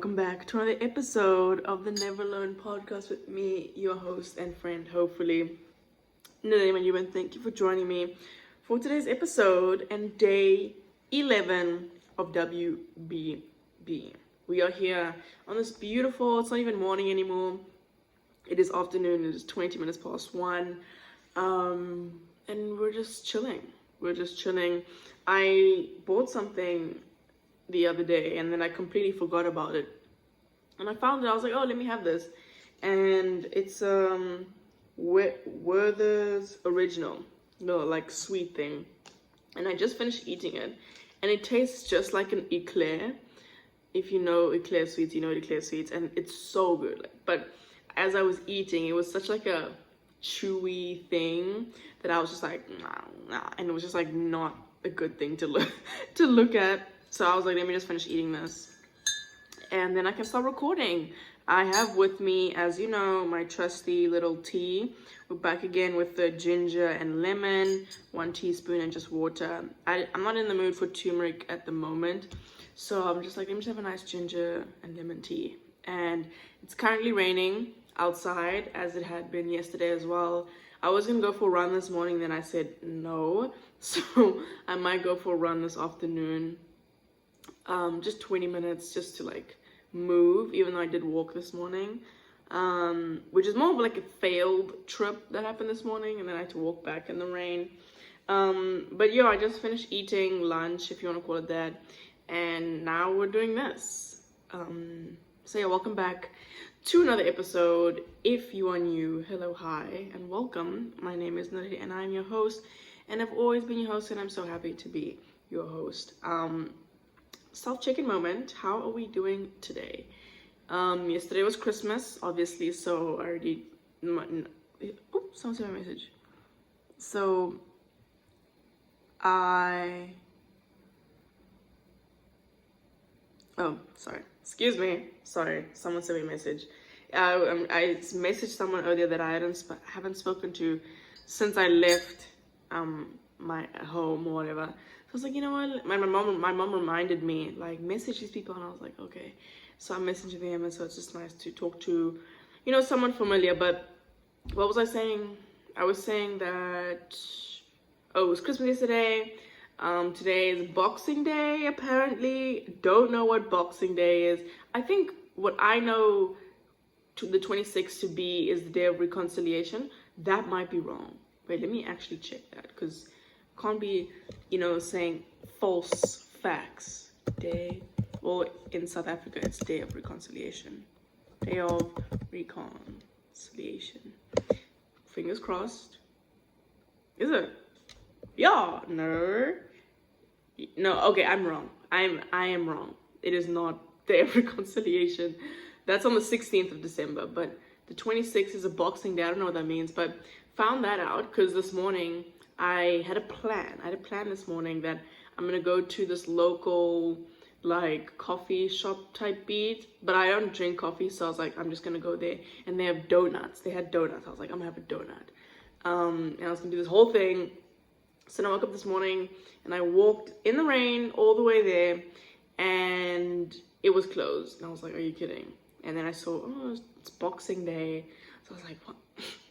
welcome back to another episode of the Never Alone podcast with me, your host and friend, hopefully, Nilema. And thank you for joining me for today's episode and day 11 of WBB. We are here on this beautiful, it's not even morning anymore, it is afternoon, it is 20 minutes past 1, and we're just chilling. I bought something the other day and then I completely forgot about it, and I found it. I was like, oh, let me have this, and it's Werther's original, like sweet thing, and I just finished eating it, and it tastes just like an eclair. If you know eclair sweets, you know eclair sweets, and it's so good. But as I was eating, it was such like a chewy thing that I was just like, nah, and it was just like not a good thing to look at. So I was like, let me just finish eating this, and then I can start recording. I have with me, as you know, my trusty little tea. We're back again with the ginger and lemon, 1 teaspoon, and just water. I'm not in the mood for turmeric at the moment, so I'm just like, let me just have a nice ginger and lemon tea. And it's currently raining outside, as it had been yesterday as well. I was gonna go for a run this morning, then I said no, so I might go for a run this afternoon. Just 20 minutes just to like move, even though I did walk this morning, which is more of like a failed trip that happened this morning, and then I had to walk back in the rain. But yeah, I just finished eating lunch, if you want to call it that, and now we're doing this. So yeah, welcome back to another episode. If you are new, hello, hi, and welcome. My name is Naledi, and I'm your host, and I've always been your host, and I'm so happy to be your host. Self-check-in moment. How are we doing today? Yesterday was Christmas, obviously, so I already... someone sent me a message. So, Oh, sorry. Excuse me. Sorry, someone sent me a message. I messaged someone earlier that I haven't spoken to since I left my home or whatever. I was like, you know what? My mom reminded me, like, message these people, and I was like, okay. So I'm messaging them, and so it's just nice to talk to, someone familiar. But what was I saying? I was saying that, it was Christmas yesterday. Today is Boxing Day, apparently. Don't know what Boxing Day is. I think what I know the 26th to be is the Day of Reconciliation. That might be wrong. Wait, let me actually check that, because can't be, saying false facts. Well, in South Africa, it's Day of Reconciliation. Day of Reconciliation. Fingers crossed. Is it? Yeah, no, okay, I'm wrong. I am wrong. It is not Day of Reconciliation. That's on the 16th of December, but the 26th is a Boxing Day. I don't know what that means, but found that out because this morning I had a plan this morning that I'm gonna go to this local like coffee shop type beat, but I don't drink coffee, so I was like, I'm just gonna go there, and they have donuts. They had donuts. I was like, I'm gonna have a donut, and I was gonna do this whole thing. So then I woke up this morning and I walked in the rain all the way there, and it was closed, and I was like, are you kidding? And then I saw, oh, it's Boxing Day, so I was like, what?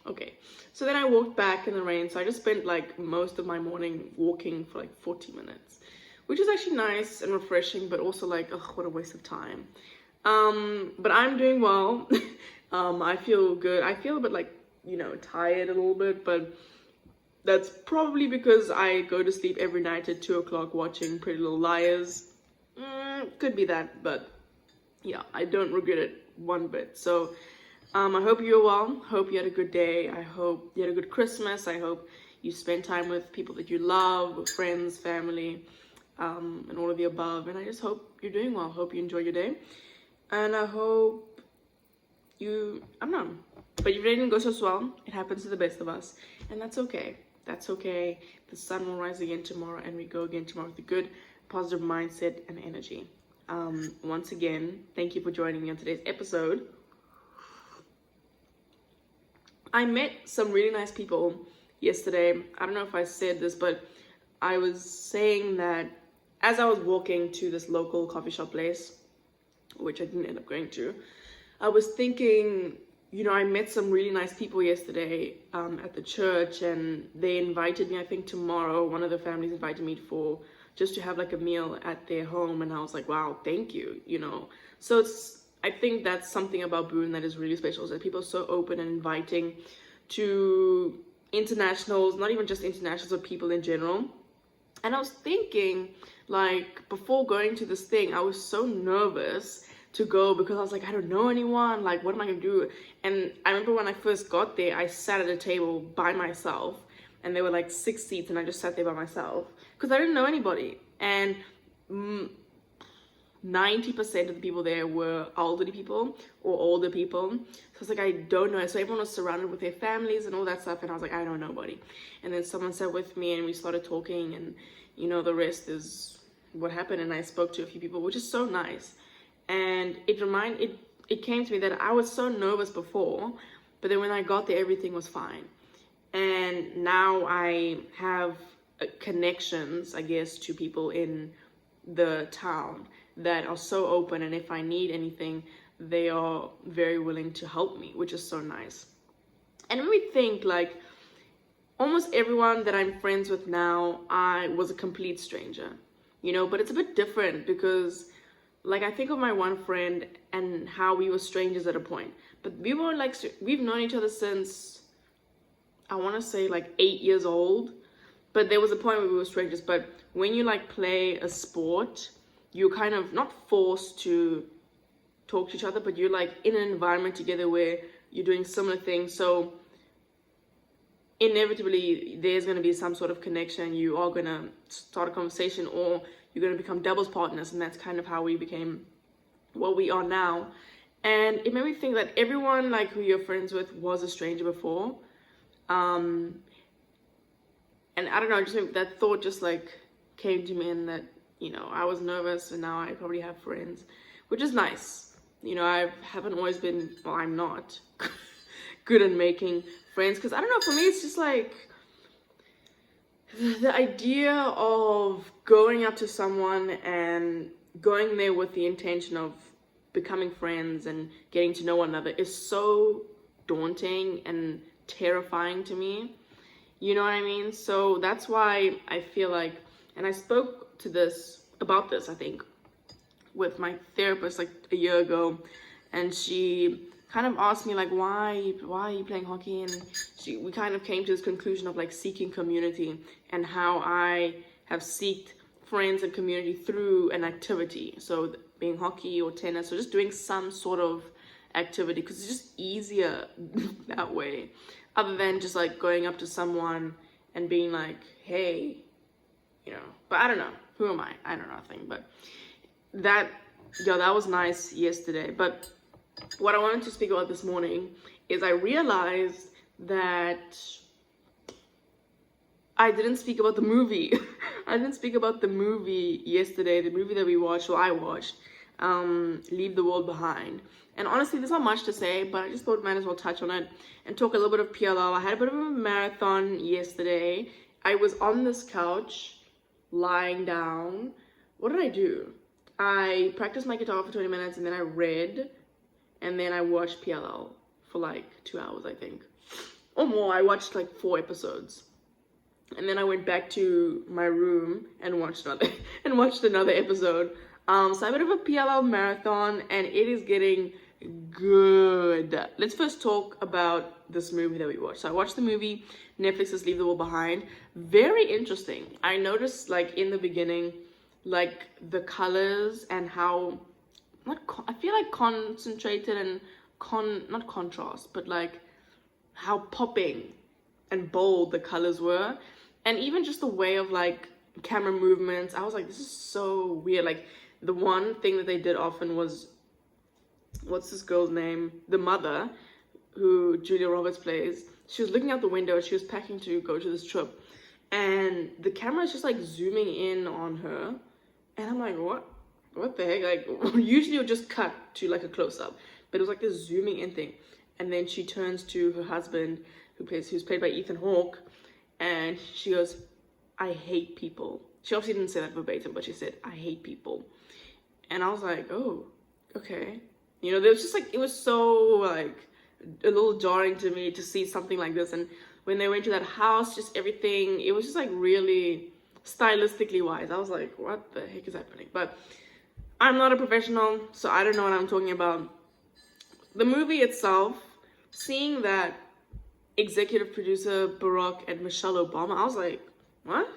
Okay, so then I walked back in the rain. So I just spent like most of my morning walking for like 40 minutes, which is actually nice and refreshing, but also like, oh, what a waste of time. But I'm doing well. I feel good. I feel a bit like, tired a little bit, but that's probably because I go to sleep every night at 2 o'clock watching Pretty Little Liars. Could be that, but yeah, I don't regret it one bit. So I hope you're well. Hope you had a good day. I hope you had a good Christmas. I hope you spent time with people that you love, with friends, family, and all of the above. And I just hope you're doing well. Hope you enjoy your day. And I hope I don't know. But if it didn't go so well, it happens to the best of us. And that's okay. That's okay. The sun will rise again tomorrow, and we go again tomorrow with a good, positive mindset and energy. Once again, thank you for joining me on today's episode. I met some really nice people yesterday. I don't know if I said this, but I was saying that as I was walking to this local coffee shop place, which I didn't end up going to. I was thinking, I met some really nice people yesterday at the church, and they invited me. I think tomorrow, one of the families invited me for just to have like a meal at their home, and I was like, wow, thank you, So I think that's something about Boone that is really special, is that people are so open and inviting to internationals, not even just internationals, but people in general. And I was thinking, like, before going to this thing, I was so nervous to go because I was like, I don't know anyone, like, what am I gonna do? And I remember when I first got there, I sat at a table by myself, and there were like 6 seats, and I just sat there by myself because I didn't know anybody. And 90% of the people there were elderly people or older people. So I was like, I don't know. So everyone was surrounded with their families and all that stuff, and I was like, I know nobody. And then someone sat with me, and we started talking, and the rest is what happened. And I spoke to a few people, which is so nice. And it came to me that I was so nervous before, but then when I got there, everything was fine. And now I have connections, I guess, to people in the town that are so open, and if I need anything, they are very willing to help me, which is so nice. And when we think, like, almost everyone that I'm friends with now, I was a complete stranger, but it's a bit different because, like, I think of my one friend and how we were strangers at a point, but we were like, we've known each other since, I want to say, like 8 years old, but there was a point where we were strangers. But when you like play a sport, you're kind of not forced to talk to each other, but you're like in an environment together where you're doing similar things. So inevitably there's going to be some sort of connection. You are going to start a conversation, or you're going to become doubles partners. And that's kind of how we became what we are now. And it made me think that everyone like who you're friends with was a stranger before. And I don't know, just that thought just like came to me, and that, I was nervous, and now I probably have friends, which is nice. I haven't always been, well, I'm not good at making friends, because I don't know, for me, it's just like the idea of going up to someone and going there with the intention of becoming friends and getting to know one another is so daunting and terrifying to me. You know what I mean? So that's why I feel like, and I spoke about this, I think, with my therapist like a year ago, and she kind of asked me like, why are you playing hockey? And we kind of came to this conclusion of like seeking community, and how I have sought friends and community through an activity. So being hockey or tennis, or just doing some sort of activity, because it's just easier that way, other than just like going up to someone and being like, hey, but I don't know, who am I know nothing. But that was nice yesterday. But what I wanted to speak about this morning is I realized that I didn't speak about the movie. I didn't speak about the movie yesterday, the movie that we watched, or I watched, Leave the World Behind. And honestly, there's not much to say, but I just thought I might as well touch on it and talk a little bit of PLL. I had a bit of a marathon yesterday. I was on this couch, lying down. What did I do? I practiced my guitar for 20 minutes, and then I read, and then I watched PLL for like 2 hours, I think. Or more. I watched like 4 episodes. And then I went back to my room and watched another episode. So I have a bit of a PLL marathon, and it is getting good. Let's first talk about this movie that we watched. So I watched the movie, Netflix's Leave the World Behind. Very interesting. I noticed like in the beginning, like the colors and how, I feel like concentrated and not contrast, but like how popping and bold the colors were. And even just the way of like camera movements, I was like, this is so weird. Like the one thing that they did often was, what's this girl's name? The mother, who Julia Roberts plays. She was looking out the window, and she was packing to go to this trip. And the camera is just like zooming in on her. And I'm like, what the heck? Like usually you'll just cut to like a close up, but it was like this zooming in thing. And then she turns to her husband, who's played by Ethan Hawke, and she goes, I hate people. She obviously didn't say that verbatim, but she said, I hate people. And I was like, oh, okay. You know, there was just like, it was so like a little jarring to me to see something like this. And when they went to that house, just everything, it was just like really stylistically wise. I was like, what the heck is happening? But I'm not a professional, so I don't know what I'm talking about. The movie itself, seeing that executive producer Barack and Michelle Obama, I was like, what?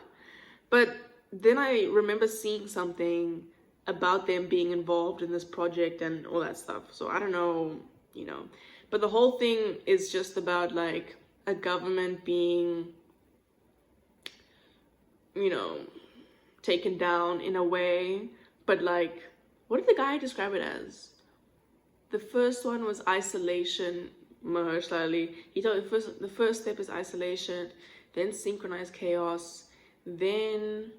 But then I remember seeing something about them being involved in this project and all that stuff. So I don't know, you know. But the whole thing is just about like a government being, you know, taken down in a way. But like, what did the guy describe it as? The first one was isolation, Mahershala Ali. He told the first step is isolation, then synchronized chaos, then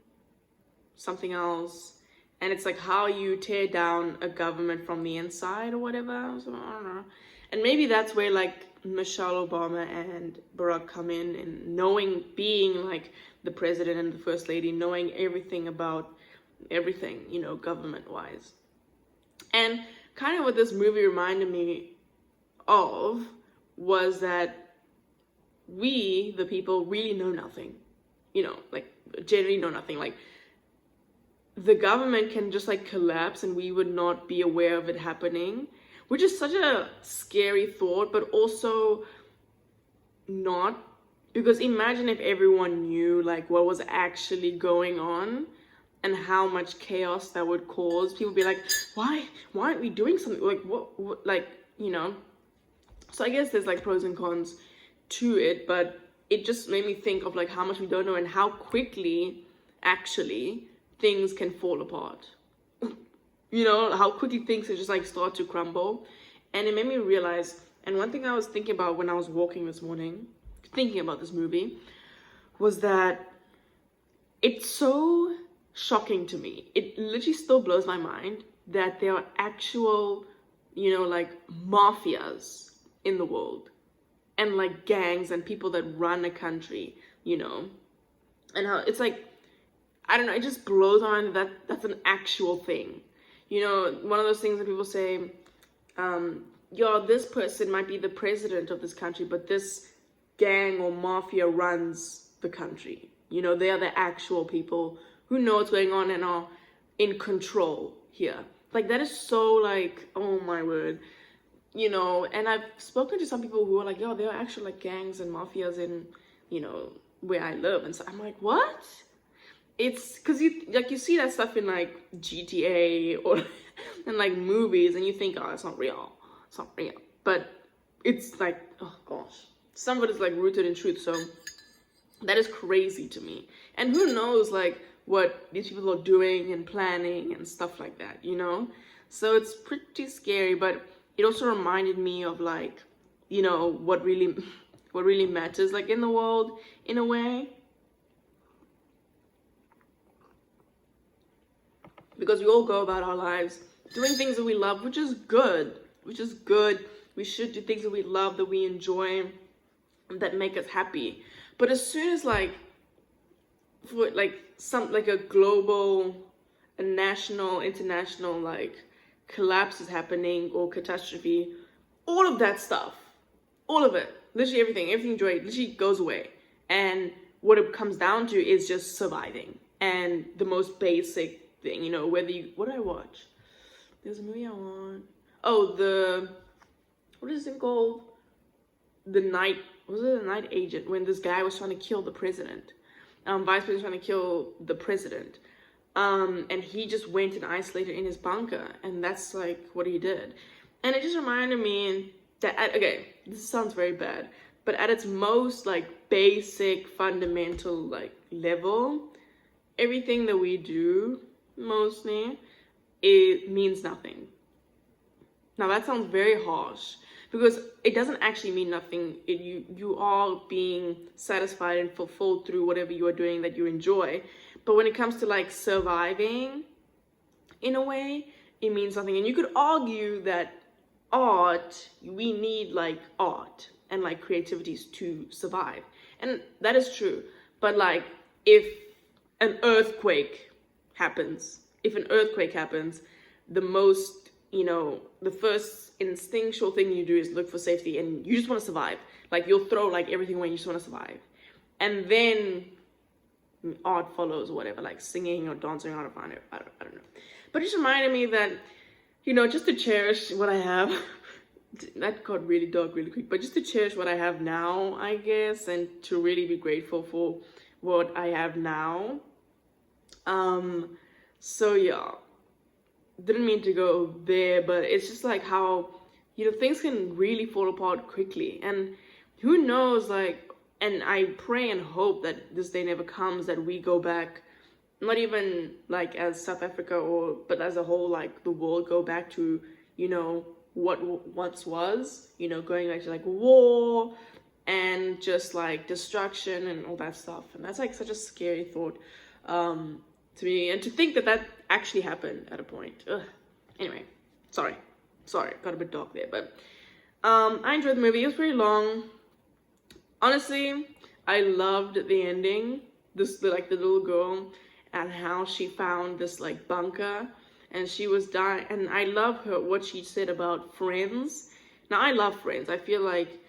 something else. And it's like how you tear down a government from the inside or whatever. So, I don't know. And maybe that's where like Michelle Obama and Barack come in, and knowing, being like the president and the first lady, knowing everything about everything, you know, government wise. And kind of what this movie reminded me of was that we, the people, really know nothing, you know, like generally know nothing. Like the government can just like collapse and we would not be aware of it happening, which is such a scary thought, but also not, because imagine if everyone knew like what was actually going on and how much chaos that would cause. People be like, why aren't we doing something? Like what like, you know. So I guess there's like pros and cons to it, but it just made me think of like how much we don't know and how quickly actually things can fall apart. You know, how quickly things can just like start to crumble. And it made me realize, and one thing I was thinking about when I was walking this morning, thinking about this movie, was that it's so shocking to me. It literally still blows my mind that there are actual, you know, like mafias in the world, and like gangs and people that run a country, you know, and how it's like, I don't know, it just blows my mind that that's an actual thing. You know, one of those things that people say, yo, this person might be the president of this country, but this gang or mafia runs the country. You know, they are the actual people who know what's going on and are in control here. Like, that is so like, oh my word. You know, and I've spoken to some people who are like, yo, there are actually like gangs and mafias in, you know, where I live. And so I'm like, what? It's because you see that stuff in like GTA or in like movies, and you think, oh, it's not real. It's not real. But it's like, oh gosh, some of it is like rooted in truth. So that is crazy to me. And who knows like what these people are doing and planning and stuff like that, you know? So it's pretty scary, but it also reminded me of like, you know, what really matters like in the world in a way. Because we all go about our lives doing things that we love, which is good. We should do things that we love, that we enjoy, that make us happy. But as soon as like, for like some like a global, a national, international like collapse is happening or catastrophe, all of that stuff, all of it, literally everything you enjoy, literally goes away. And what it comes down to is just surviving. And the most basic thing, you know, whether you, what did I watch? There's a movie I want. Oh, what is it called? The Night Agent, when this guy was trying to kill the president. Vice President trying to kill the president. And he just went and isolated in his bunker, and that's like what he did. And it just reminded me that, okay, this sounds very bad, but at its most like basic, fundamental like level, everything that we do, mostly, it means nothing. Now that sounds very harsh, because it doesn't actually mean nothing. You are being satisfied and fulfilled through whatever you are doing that you enjoy. But when it comes to like surviving, in a way, it means nothing. And you could argue that art, we need like art and like creativities to survive. And that is true. But like if an earthquake happens, the most you know, the first instinctual thing you do is look for safety, and you just want to survive. Like, you'll throw like everything away, you just want to survive. And then art follows, or whatever, like singing or dancing, I don't know. But it just reminded me that, you know, just to cherish what I have. That got really dark really quick, but just to cherish what I have now, I guess, and to really be grateful for what I have now. So yeah, didn't mean to go there, but it's just like how, you know, things can really fall apart quickly, and who knows, like, and I pray and hope that this day never comes, that we go back, not even like as South Africa but as a whole, like the world, go back to, you know, what once was, you know, going back to like war and just like destruction and all that stuff. And that's like such a scary thought to me, and to think that that actually happened at a point. Ugh. Anyway, sorry, got a bit dark there, but I enjoyed the movie. It was pretty long. Honestly, I loved the ending. The little girl, and how she found this like bunker, and she was dying. And I love what she said about Friends. Now, I love Friends. I feel like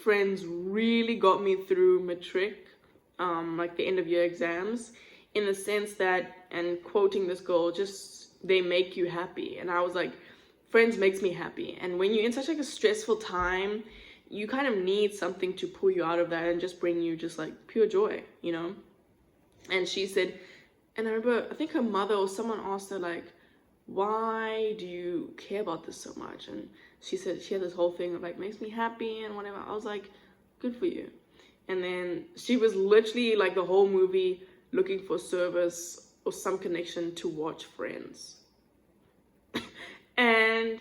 Friends really got me through matric, like the end of year exams, in the sense that, and quoting this girl, just, they make you happy. And I was like, Friends makes me happy. And when you're in such like a stressful time, you kind of need something to pull you out of that and just bring you just like pure joy, you know? And she said, and I remember, I think her mother or someone asked her, like, why do you care about this so much? And she said she had this whole thing of like, makes me happy and whatever. I was like, good for you. And then she was literally like the whole movie looking for service or some connection to watch Friends. And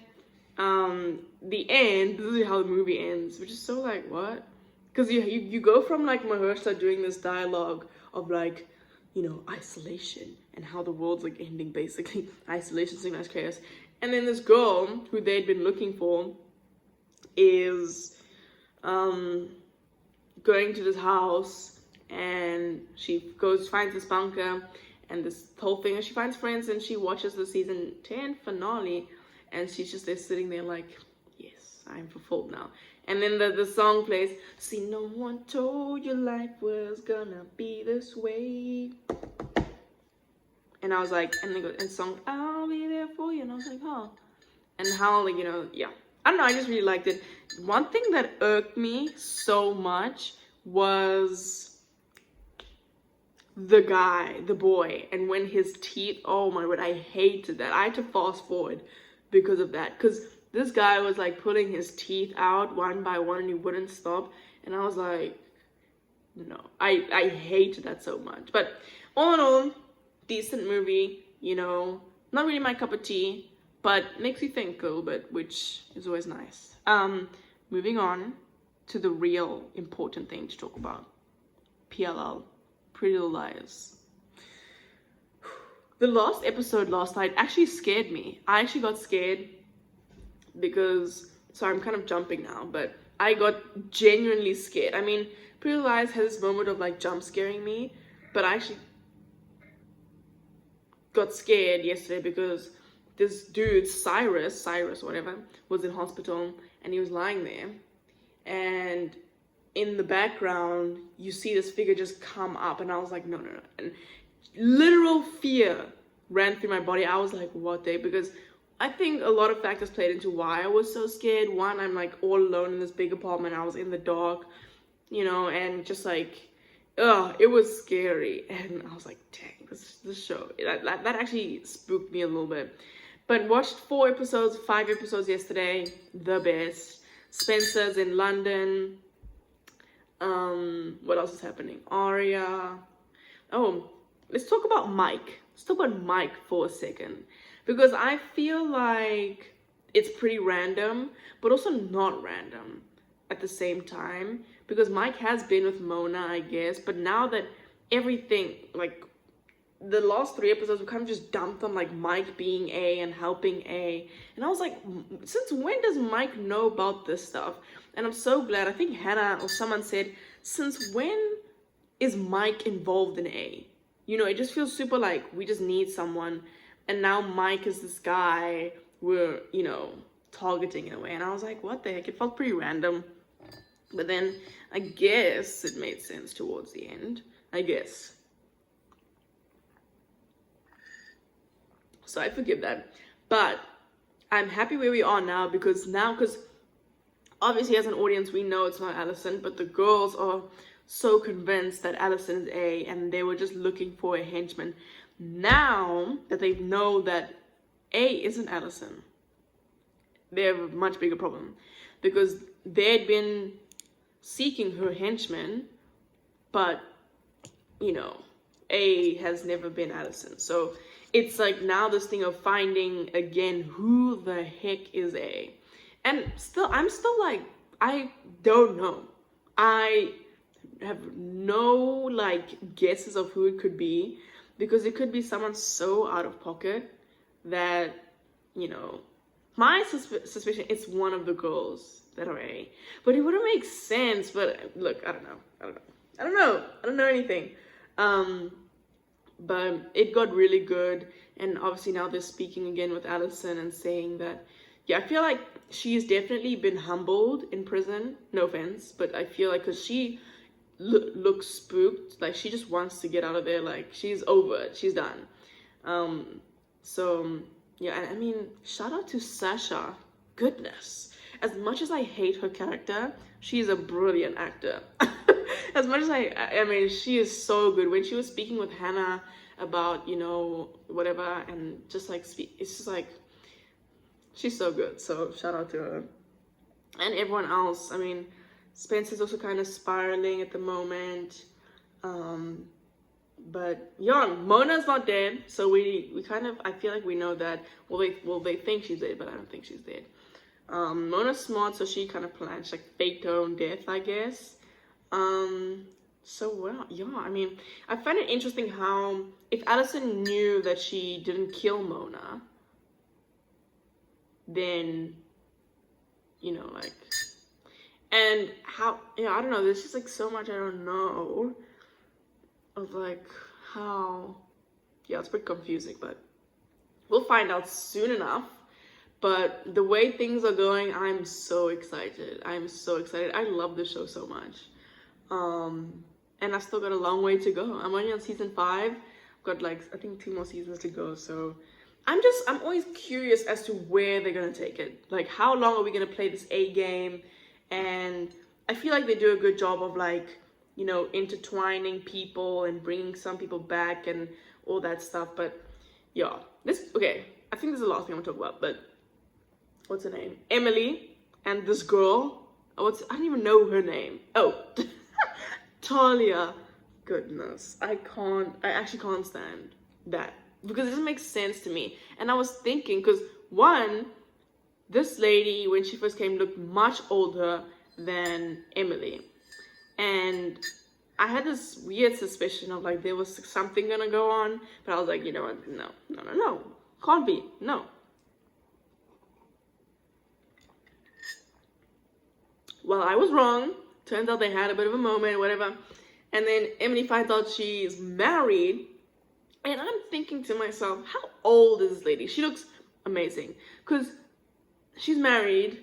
the end, this is how the movie ends, which is so like, what? Because you go from like Mahershala doing this dialogue of like, you know, isolation and how the world's like ending, basically. Isolation, synchronized chaos. And then this girl who they'd been looking for is going to this house, and she finds this bunker and this whole thing, and she finds Friends, and she watches the season 10 finale, and she's just there sitting there like, yes, I'm fulfilled now. And then the song plays, see, no one told you life was gonna be this way. And I was like, and then and song, I'll be there for you. And I was like, huh. And how, like, you know, yeah. I don't know, I just really liked it. One thing that irked me so much was the guy, the boy, and when his teeth, oh my word, I hated that. I had to fast forward because of that. Because this guy was like pulling his teeth out one by one, and he wouldn't stop. And I was like, no, I hated that so much. But all in all, decent movie, you know, not really my cup of tea, but makes you think a little bit, which is always nice. Moving on to the real important thing to talk about. PLL, Pretty Little Liars. The last episode last night actually scared me. I actually got scared because, sorry, I'm kind of jumping now, but I got genuinely scared. I mean, Pretty Little Liars has this moment of like jump scaring me, but I actually got scared yesterday because this dude, Cyrus, whatever, was in hospital, and he was lying there, and in the background, you see this figure just come up, and I was like, no. And literal fear ran through my body. I was like, what the? Because I think a lot of factors played into why I was so scared. One, I'm like all alone in this big apartment. I was in the dark, you know, and just like, it was scary. And I was like, dang, this show, that actually spooked me a little bit. But watched 5 episodes yesterday, the best. Spencer's in London. What else is happening? Aria. Oh, let's talk about Mike. Let's talk about Mike for a second. Because I feel like it's pretty random, but also not random at the same time. Because Mike has been with Mona, I guess. But now that everything, like, the last 3 episodes were kind of just dumped on, like, Mike being A and helping A. And I was like, since when does Mike know about this stuff? And I'm so glad. I think Hannah or someone said, since when is Mike involved in A? You know, it just feels super like we just need someone. And now Mike is this guy were, you know, targeting in a way. And I was like, what the heck? It felt pretty random. But then I guess it made sense towards the end. I guess. So I forgive that. But I'm happy where we are now, because obviously as an audience we know it's not Allison, but the girls are so convinced that Allison is A, and they were just looking for a henchman. Now that they know that A isn't Allison, they have a much bigger problem, because they'd been seeking her henchman, but, you know, A has never been Allison. So it's like now this thing of finding again who the heck is A. And I'm still like, I don't know. I have no like guesses of who it could be, because it could be someone so out of pocket that, you know, my suspicion it's one of the girls that are A. But it wouldn't make sense. But look, I don't know anything. But it got really good, and obviously now they're speaking again with Allison and saying that, yeah, I feel like she's definitely been humbled in prison. No offense, but I feel like because she looks spooked, like she just wants to get out of there, like she's over it, she's done. So yeah, and I mean, shout out to Sasha. Goodness, as much as I hate her character, she's a brilliant actor. As much as I mean, she is so good. When she was speaking with Hannah about, you know, whatever, and just like it's just like, she's so good. So shout out to her. And everyone else. I mean, Spencer's also kind of spiraling at the moment. But yeah, Mona's not dead. So we kind of, I feel like we know that. Well, they think she's dead, but I don't think she's dead. Mona's smart, so she kind of plans, like, faked her own death, I guess. So well, yeah, I mean, I find it interesting how if Allison knew that she didn't kill Mona, then, you know, like, and how, you know, I don't know, there's just like so much I don't know of like how, yeah, it's pretty confusing, but we'll find out soon enough. But the way things are going, I'm so excited. I'm so excited. I love the show so much. And I've still got a long way to go. I'm only on season 5. I've got like, I think 2 more seasons to go. So I'm always curious as to where they're gonna take it. Like, how long are we gonna play this A game? And I feel like they do a good job of, like, you know, intertwining people and bringing some people back and all that stuff. But yeah, okay, I think this is the last thing I'm gonna talk about, but what's her name? Emily and this girl. I don't even know her name. Oh, Talia. Goodness, I actually can't stand that, because it doesn't make sense to me. And I was thinking, because one, this lady, when she first came, looked much older than Emily. And I had this weird suspicion of, like, there was something gonna go on. But I was like, you know what? No. Can't be. No. Well, I was wrong. Turns out they had a bit of a moment, whatever. And then Emily finds out she's married. And I'm thinking to myself, how old is this lady? She looks amazing. Because she's married,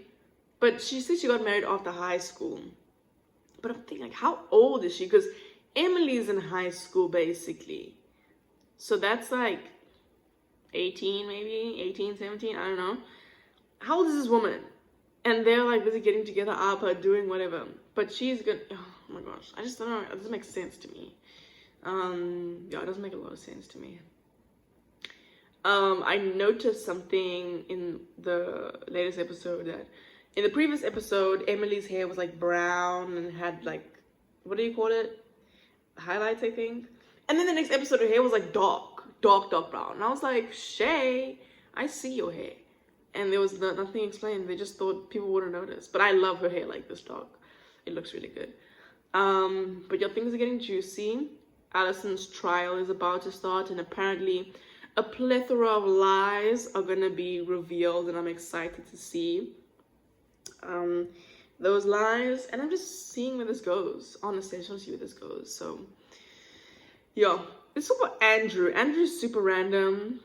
but she said she got married after high school. But I'm thinking, like, how old is she? Because Emily's in high school, basically. So that's like 18, maybe? 18, 17, I don't know. How old is this woman? And they're like busy getting together, doing whatever. But she's good. Oh my gosh. I just don't know. It doesn't make sense to me. Yeah, it doesn't make a lot of sense to me. I noticed something in the latest episode, that in the previous episode, Emily's hair was like brown and had like, what do you call it? Highlights, I think. And then the next episode, her hair was like dark brown. And I was like, Shay, I see your hair. And there was nothing explained. They just thought people wouldn't notice. But I love her hair like this dark. It looks really good. But yeah, things are getting juicy. Allison's trial is about to start, and apparently a plethora of lies are gonna be revealed, and I'm excited to see those lies. And I'm just seeing where this goes. Honestly, I just want to see where this goes. So yeah, it's about Andrew. Andrew's super random.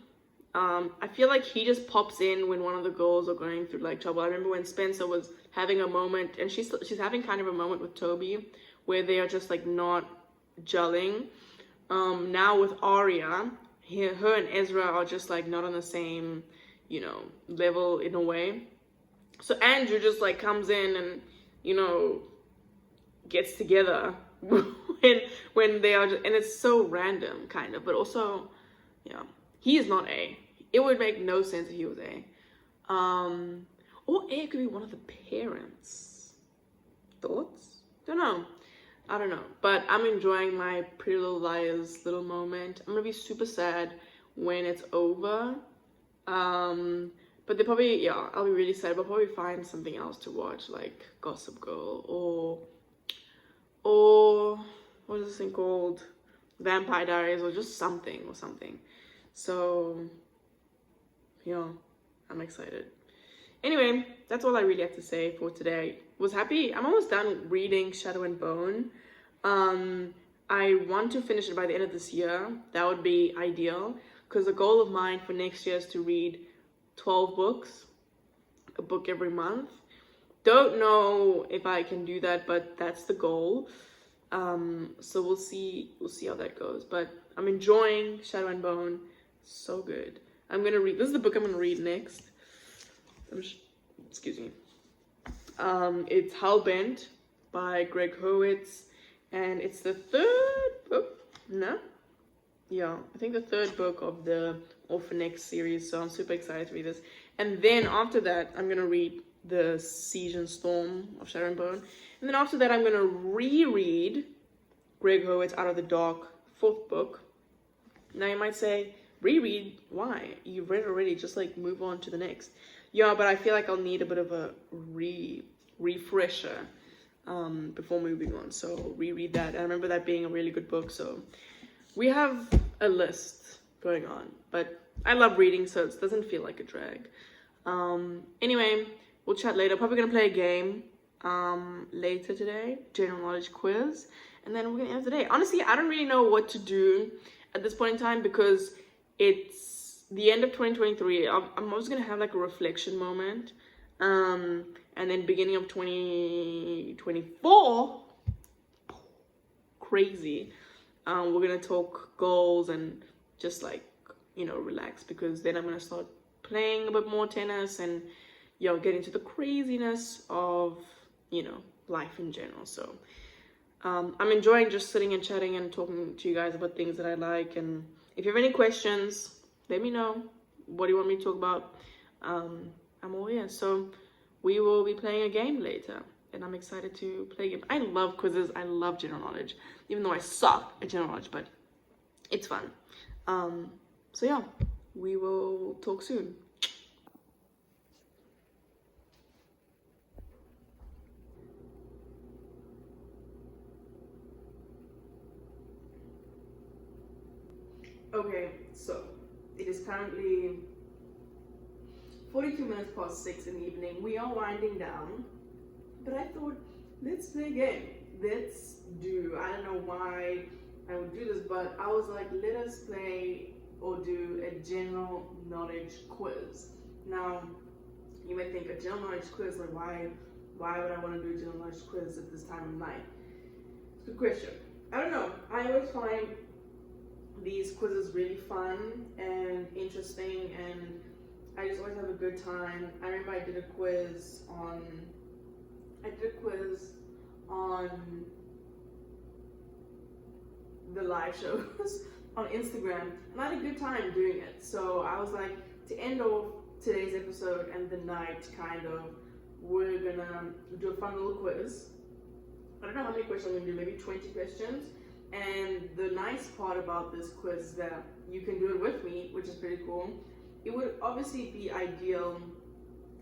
I feel like he just pops in when one of the girls are going through like trouble. I remember when Spencer was having a moment, and she's having kind of a moment with Toby, where they are just like not gelling. Now with Arya, her and Ezra are just like not on the same, you know, level in a way. So Andrew just like comes in and, you know, gets together when they are just, and it's so random kind of, but also, yeah, he is not A. It would make no sense if he was A. Or A could be one of the parents. Thoughts? I don't know, but I'm enjoying my Pretty Little Liars little moment. I'm gonna be super sad when it's over. But they probably, yeah, I'll be really sad, but probably find something else to watch, like Gossip Girl or what is this thing called? Vampire Diaries, or just something. So, yeah, I'm excited. Anyway, that's all I really have to say for today. Was happy. I'm almost done reading Shadow and Bone. I want to finish it by the end of this year. That would be ideal, because the goal of mine for next year is to read 12 books, a book every month. Don't know if I can do that, but that's the goal. So we'll see how that goes. But I'm enjoying Shadow and Bone. So good. I'm gonna read, this is the book I'm gonna read next. Excuse me. It's Hellbent by Greg Hurwitz, and it's the third book. No? Yeah, I think the third book of the Orphan X series, so I'm super excited to read this. And then after that, I'm gonna read the Siege and Storm of Shadow and Bone. And then after that, I'm gonna reread Greg Hurwitz Out of the Dark, fourth book. Now you might say, reread? Why? You've read it already, just like move on to the next. Yeah, but I feel like I'll need a bit of a refresher before moving on. So reread that. I remember that being a really good book. So we have a list going on, but I love reading, so it doesn't feel like a drag. Anyway, we'll chat later. Probably gonna play a game later today, general knowledge quiz, and then we're gonna end the day. Honestly, I don't really know what to do at this point in time, because it's the end of 2023. I'm always gonna have like a reflection moment, and then beginning of 2024, crazy. We're gonna talk goals and just like, you know, relax, because then I'm gonna start playing a bit more tennis and, you know, get into the craziness of, you know, life in general. So I'm enjoying just sitting and chatting and talking to you guys about things that I like. And if you have any questions, let me know. What do you want me to talk about? I'm all ears. So we will be playing a game later, and I'm excited to play a game. I love quizzes. I love general knowledge, even though I suck at general knowledge, but it's fun. So yeah, we will talk soon. Okay, so it is currently 42 minutes past 6 in the evening. We are winding down, but I thought, let's play a game. I don't know why I would do this, but I was like, let us play or do a general knowledge quiz. Now, you may think a general knowledge quiz, like why would I want to do a general knowledge quiz at this time of night? It's a good question. I don't know. I always find these quizzes really fun and interesting, and I just always have a good time. I remember I did a quiz on the live shows on Instagram, and I had a good time doing it. So I was like, to end off today's episode and the night, kind of, we're gonna do a fun little quiz. I don't know how many questions I'm gonna do, maybe 20 questions. And the nice part about this quiz is that you can do it with me, which is pretty cool. It would obviously be ideal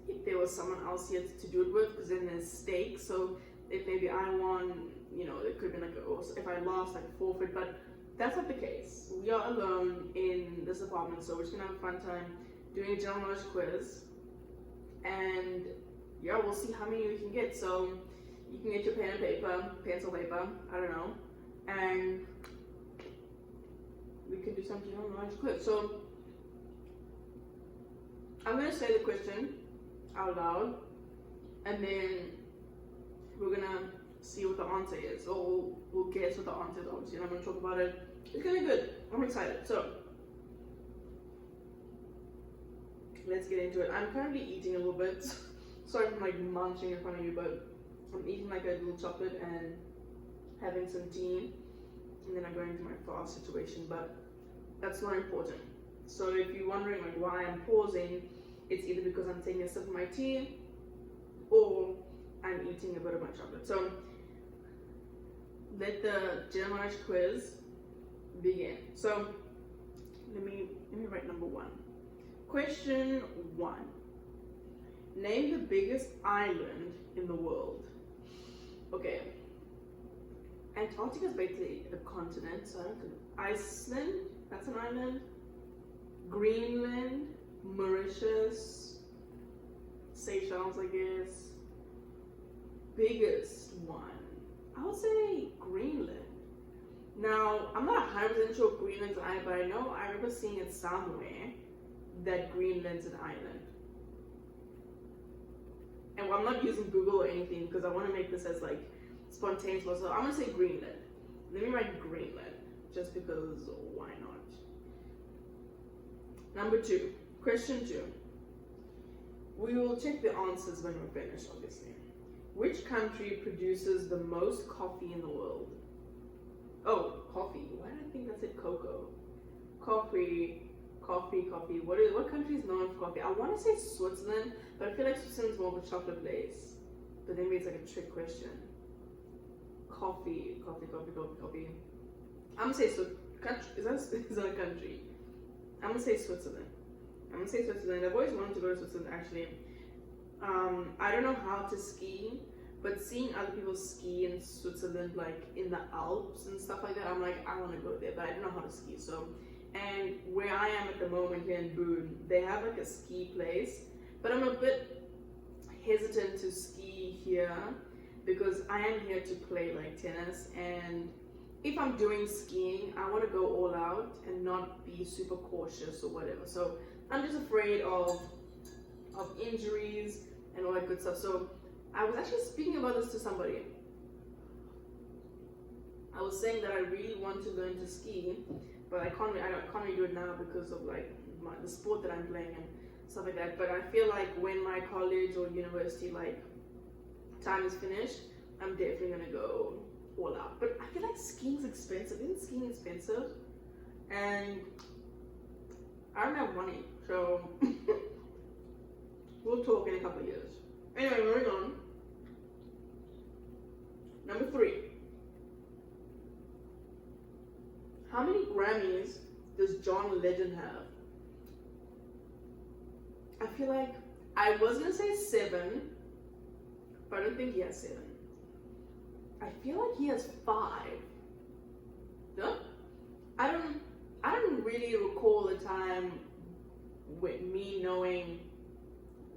if there was someone else here to do it with, because then there's stakes. So if maybe I won, you know, it could have been like, if I lost, like a forfeit, but that's not the case. We are alone in this apartment, so we're just gonna have a fun time doing a general knowledge quiz. And yeah, we'll see how many we can get. So you can get your pen and paper, pencil paper, I don't know, and we can do some general knowledge quiz. So I'm gonna say the question out loud, and then we're gonna see what the answer is, or we'll guess what the answer is. Obviously, and I'm gonna talk about it. It's gonna be good. I'm excited. So let's get into it. I'm currently eating a little bit. Sorry for like munching in front of you, but I'm eating like a little chocolate and having some tea, and then I'm going into my fast situation. But that's not important. So if you're wondering like why I'm pausing, it's either because I'm taking a sip of my tea or I'm eating a bit of my chocolate. So let the Gemini quiz begin. So let me write number 1. Question 1. Name the biggest island in the world. Okay. Antarctica is basically a continent, so I don't know. Iceland, that's an island. Greenland, Mauritius, Seychelles, I guess. Biggest one, I would say Greenland. Now, I'm not 100% sure Greenland's an island, but I know I remember seeing it somewhere that Greenland's an island. And I'm not using Google or anything because I want to make this as like spontaneous. So I'm gonna say Greenland. Let me write Greenland just because why not? Number 2, question 2. We will check the answers when we're finished, obviously. Which country produces the most coffee in the world? Oh, coffee. Why did I think I said cocoa? Coffee. What country is known for coffee? I want to say Switzerland, but I feel like Switzerland's more of a chocolate place. But maybe it's like a trick question. Coffee. I'm gonna say is that a country? I'm gonna say Switzerland. I've always wanted to go to Switzerland actually. I don't know how to ski, but seeing other people ski in Switzerland, like in the Alps and stuff like that, I'm like, I want to go there, but I don't know how to ski. So, and where I am at the moment here in Boone, they have like a ski place, but I'm a bit hesitant to ski here because I am here to play like tennis, and if I'm doing skiing, I want to go all out and not be super cautious or whatever. So I'm just afraid of injuries and all that good stuff. So I was actually speaking about this to somebody. I was saying that I really want to learn to ski, but I can't really do it now because of like the sport that I'm playing and stuff like that. But I feel like when my college or university like time is finished, I'm definitely gonna go all out. But I feel like skiing's expensive. Isn't skiing expensive? And I don't have money, so we'll talk in a couple of years. Anyway, moving on. Number 3. How many Grammys does John Legend have? I feel like I was gonna say 7, but I don't think he has 7. I feel like he has 5. No? I don't really recall a time with me knowing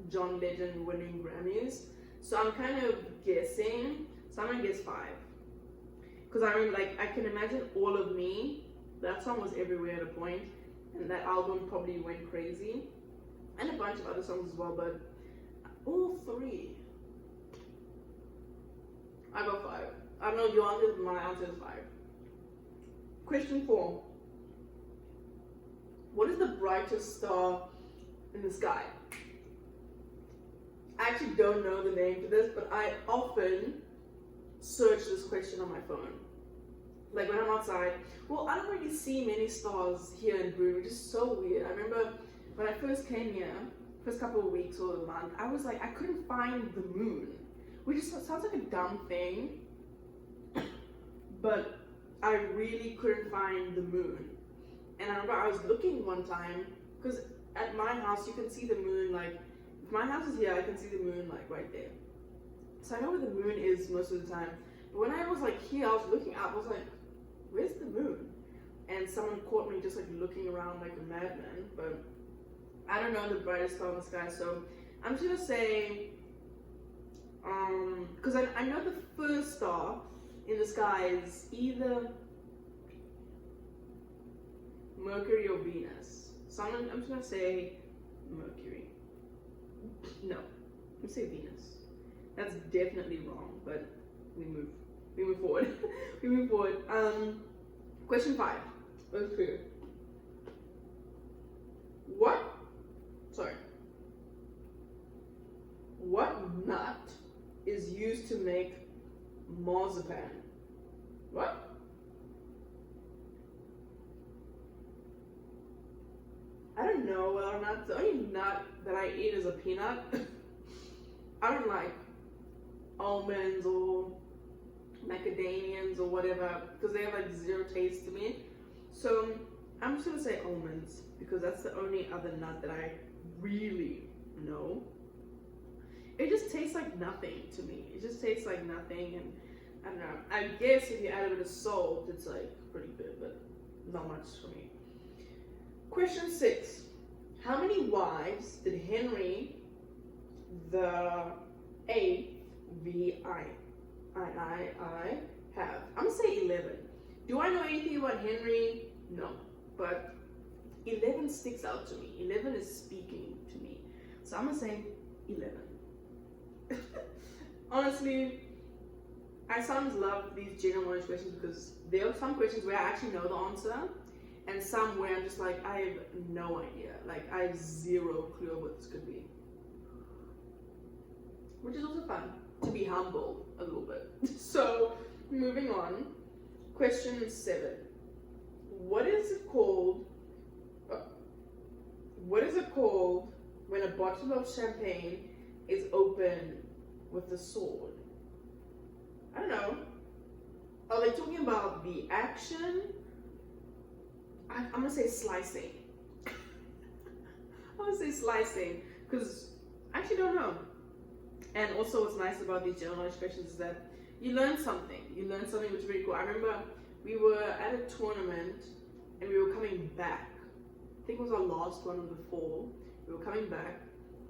John Legend winning Grammys. So I'm kind of guessing. So I'm gonna guess 5. Because I mean, like, I can imagine All of Me. That song was everywhere at a point, and that album probably went crazy. And a bunch of other songs as well, but all 3. I got 5. I don't know your answer, but my answer is 5. Question 4. What is the brightest star in the sky? I actually don't know the name for this, but I often search this question on my phone. Like when I'm outside. Well, I don't really see many stars here in Boone, which is so weird. I remember when I first came here, first couple of weeks or a month, I was like, I couldn't find the moon, which is, sounds like a dumb thing, but I really couldn't find the moon. And I remember I was looking one time, because at my house you can see the moon, like, if my house is here, I can see the moon like right there. So I know where the moon is most of the time. But when I was like here, I was looking up, I was like, where's the moon? And someone caught me just like looking around like a madman, but I don't know the brightest star in the sky, so I'm just gonna say, because I know the first star in the sky is either Mercury or Venus. So I'm just gonna say Mercury. No, we say Venus. That's definitely wrong, but we move forward. We move forward. Question 5. Let's clear. What nut is used to make marzipan? What? I don't know whether or not the only nut that I eat is a peanut. I don't like almonds or macadamians or whatever because they have like zero taste to me. So I'm just gonna say almonds because that's the only other nut that I really know. It just tastes like nothing to me. It just tastes like nothing, and I don't know. I guess if you add a bit of salt, it's like pretty good, but not much for me. Question 6. How many wives did Henry the 8th VI have? I'm gonna say 11. Do I know anything about Henry? No, but 11 sticks out to me. 11 is speaking to me, so I'm gonna say 11. Honestly, I sometimes love these general knowledge questions because there are some questions where I actually know the answer, and some where I'm just like, I have no idea. Like, I have zero clue what this could be. Which is also fun, to be humble a little bit. So, moving on. Question 7. What is it called when a bottle of champagne is open with a sword? I don't know. Are they talking about the action? I'm gonna say slicing. I'm gonna say slicing because I actually don't know. And also, what's nice about these general knowledge questions is that you learn something. You learn something which is really cool. I remember we were at a tournament and we were coming back. I think it was our last one of the fall. We were coming back,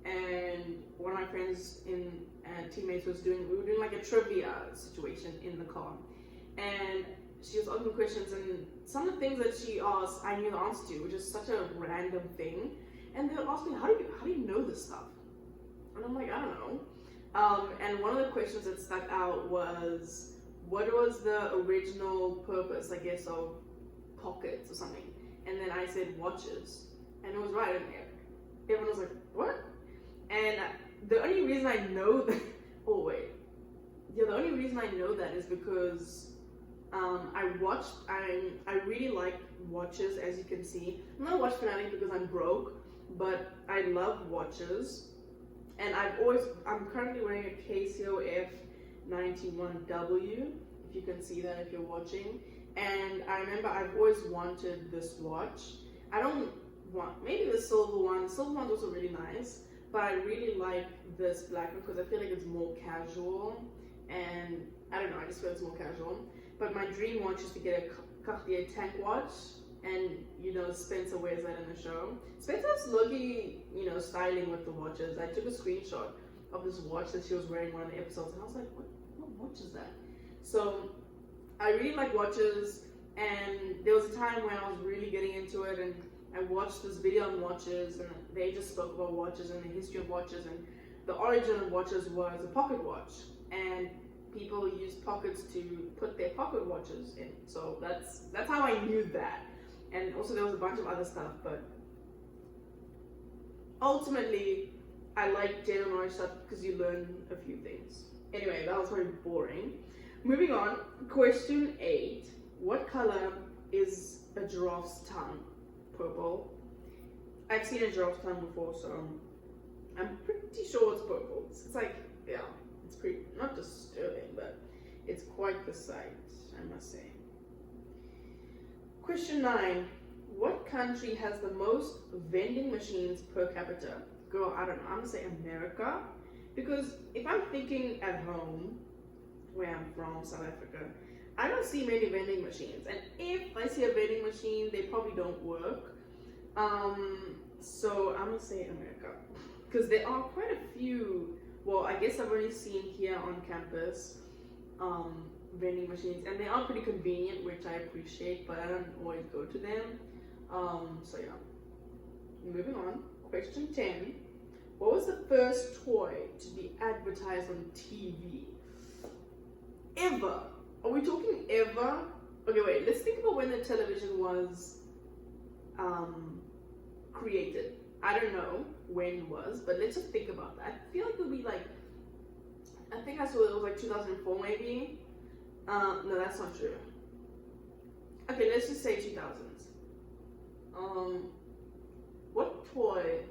and one of my friends and teammates we were doing like a trivia situation in the car, and she was asking questions, and some of the things that she asked I knew the answer to, which is such a random thing. And they would ask me, how do you know this stuff? And I'm like, I don't know. And one of the questions that stuck out was, what was the original purpose, I guess, of pockets or something? And then I said watches, and it was right. And everyone was like, what? And the only reason I know that, the only reason I know that is because I really like watches, as you can see. I'm not a watch fanatic because I'm broke, but I love watches. And I'm currently wearing a Casio F91W, if you can see that if you're watching. And I remember I've always wanted this watch. I don't want, maybe the silver one. The silver one's also really nice, but I really like this black one because I feel like it's more casual. And I don't know, I just feel it's more casual. But my dream watch is to get a Cartier tank watch. And, Spencer wears that in the show. Spencer's lucky, styling with the watches. I took a screenshot of this watch that she was wearing one of the episodes, and I was like, what watch is that? So, I really like watches, and there was a time when I was really getting into it, and I watched this video on watches, and they just spoke about watches and the history of watches, and the origin of watches was a pocket watch, and people used pockets to put their pocket watches in. So that's how I knew that. And also there was a bunch of other stuff, but ultimately I like general knowledge stuff because you learn a few things. Anyway, that was very boring. Moving on, question 8. What color is a giraffe's tongue? Purple. I've seen a giraffe's tongue before, so I'm pretty sure it's purple. It's like, yeah, it's pretty, not disturbing, but it's quite the sight, I must say. Question 9. What country has the most vending machines per capita? Girl, I don't know. I'm going to say America. Because if I'm thinking at home, where I'm from, South Africa, I don't see many vending machines. And if I see a vending machine, they probably don't work. So I'm going to say America. Because there are quite a few, well, I guess I've already seen here on campus, vending machines, and they are pretty convenient, which I appreciate, but I don't always go to them. So yeah. Moving on. Question 10. What was the first toy to be advertised on TV? Ever? Are we talking ever? Okay, wait, let's think about when the television was created. I don't know when it was, but let's just think about that. I feel like it would be like, I think I saw it was like 2004 maybe. No, that's not true. Okay, let's just say 2000s. What toy?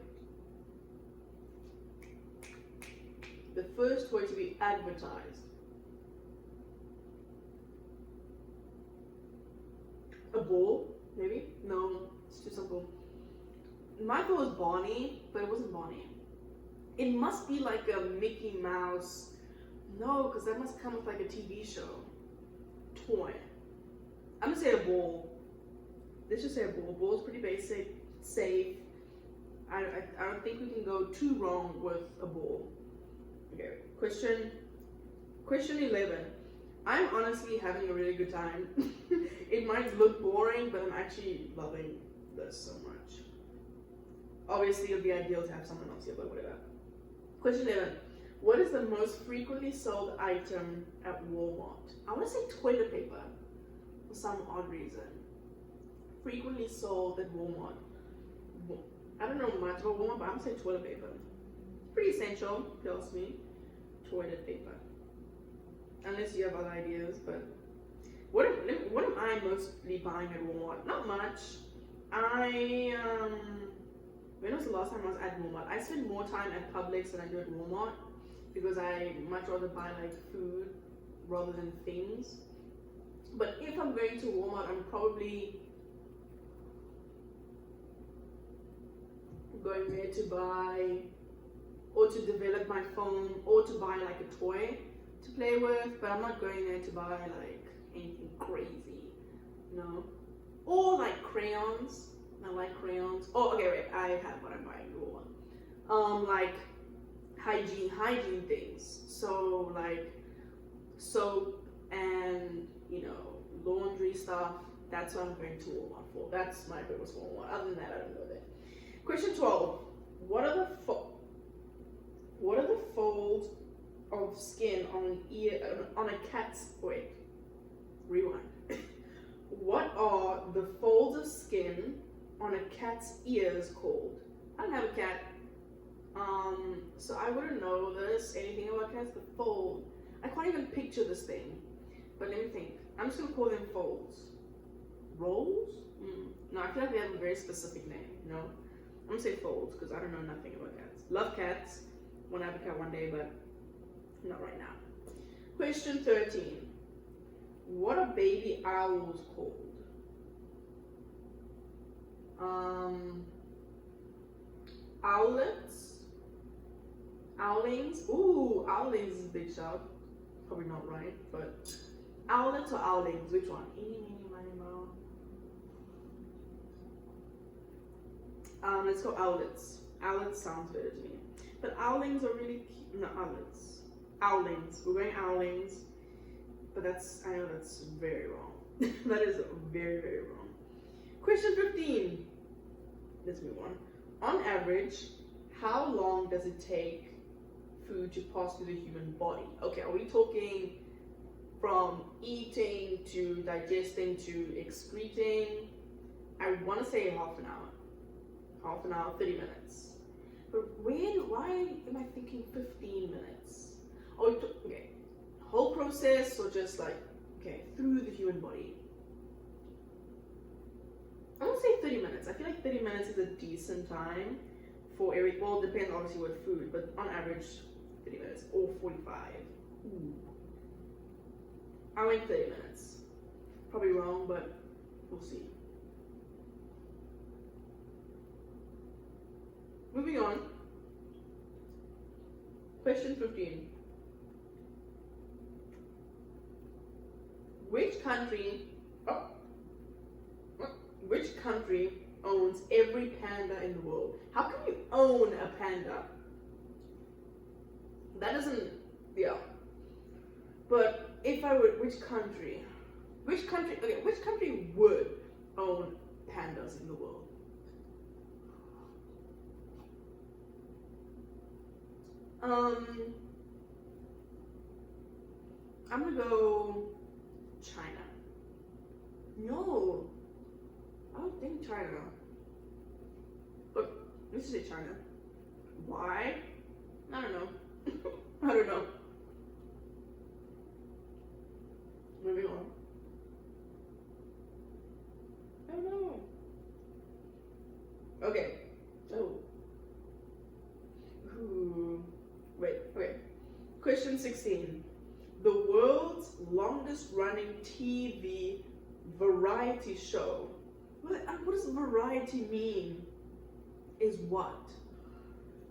The first toy to be advertised. A ball, maybe? No, it's too simple. My thought was Barney, but it wasn't Barney. It must be like a Mickey Mouse. No, because that must come with like a TV show. Toy. I'm gonna say a ball. Let's just say a ball. Ball's pretty basic, safe. I don't think we can go too wrong with a ball. Okay, question 11. I'm honestly having a really good time. It might look boring, but I'm actually loving this so much. Obviously, it would be ideal to have someone else here, but whatever. Question 11. What is the most frequently sold item at Walmart? I want to say toilet paper for some odd reason. Frequently sold at Walmart. I don't know much about Walmart, but I'm going to say toilet paper. Pretty essential, if you ask me. Toilet paper. Unless you have other ideas, but what am I mostly buying at Walmart? Not much. When was the last time I was at Walmart? I spend more time at Publix than I do at Walmart because I much rather buy like food rather than things. But if I'm going to Walmart, I'm probably going there to buy or to develop my phone or to buy like a toy to play with, but I'm not going there to buy like anything crazy, no. Or like crayons. I like crayons. Oh, okay, wait. I have what I'm buying. Like hygiene things. So like soap and laundry stuff. That's what I'm going to Walmart for. That's my purpose for Walmart. Other than that, I don't go there. Question 12. What are the folds of skin on a cat's rewind. What are the folds of skin on a cat's ears called? I don't have a cat, so I wouldn't know anything about cats. The fold, I can't even picture this thing. But let me think. I'm just gonna call them folds. Rolls? No, I feel like they have a very specific name. No, I'm gonna say folds because I don't know nothing about cats. Love cats. Want to have a cat one day, but not right now. Question 13. What are baby owls called? Owlets? Owlings? Ooh, owlings is a big shout. Probably not right, but owlets or owlings? Which one? Let's go owlets. Owlets sounds better to me. But owlings are really cute. No, owlets. Owlings. We're going owlings. But I know that's very wrong. That is very, very wrong. Question 15. Let's move on. On average, how long does it take food to pass through the human body? Okay, are we talking from eating to digesting to excreting? I want to say half an hour. Half an hour, 30 minutes. But why am I thinking 15 minutes? Oh, okay. Whole process or just through the human body? I'm gonna say 30 minutes. I feel like 30 minutes is a decent time for well, it depends obviously what food, but on average, 30 minutes or 45. Ooh. I went 30 minutes. Probably wrong, but we'll see. Moving on. Question 15. Which country owns every panda in the world? How can you own a panda? That doesn't, yeah. But if I would, which country would own pandas in the world? Um, I'm gonna go China. No, I don't think China. Look, let's say China. Why? I don't know. I don't know. Moving on. I don't know. Okay. Oh. Ooh. Wait. Question 16. The world's longest running TV variety show. What does variety mean? Is what?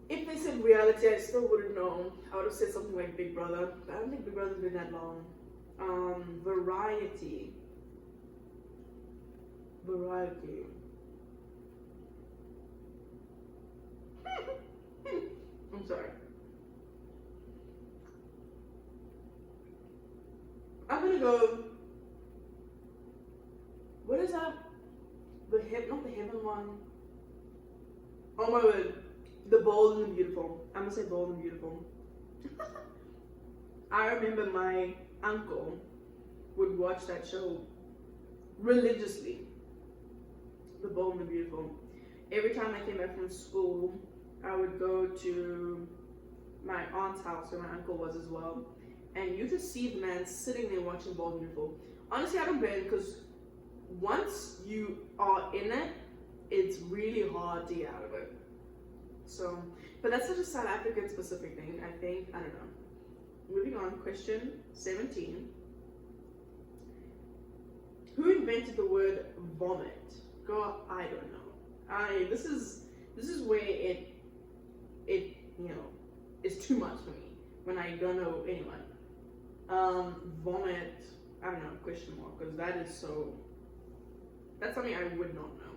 If they said reality, I still wouldn't know. I would have said something like Big Brother. But I don't think Big Brother's been that long. Variety. Variety. I'm sorry. I'm gonna go. What is that? Not the heaven one. Oh my word. The Bold and the Beautiful. I'm gonna say Bold and Beautiful. I remember my uncle would watch that show religiously. The Bold and the Beautiful. Every time I came back from school, I would go to my aunt's house where my uncle was as well. And you just see the man sitting there watching Bold and Beautiful. Honestly, I don't blame him because once you are in it, it's really hard to get out of it. So, but that's such a South African specific thing, I think. I don't know. Moving on, question 17. Who invented the word vomit? God, I don't know. This is where it is too much for me when I don't know anyone. Vomit, I don't know, question mark, because that's something I would not know.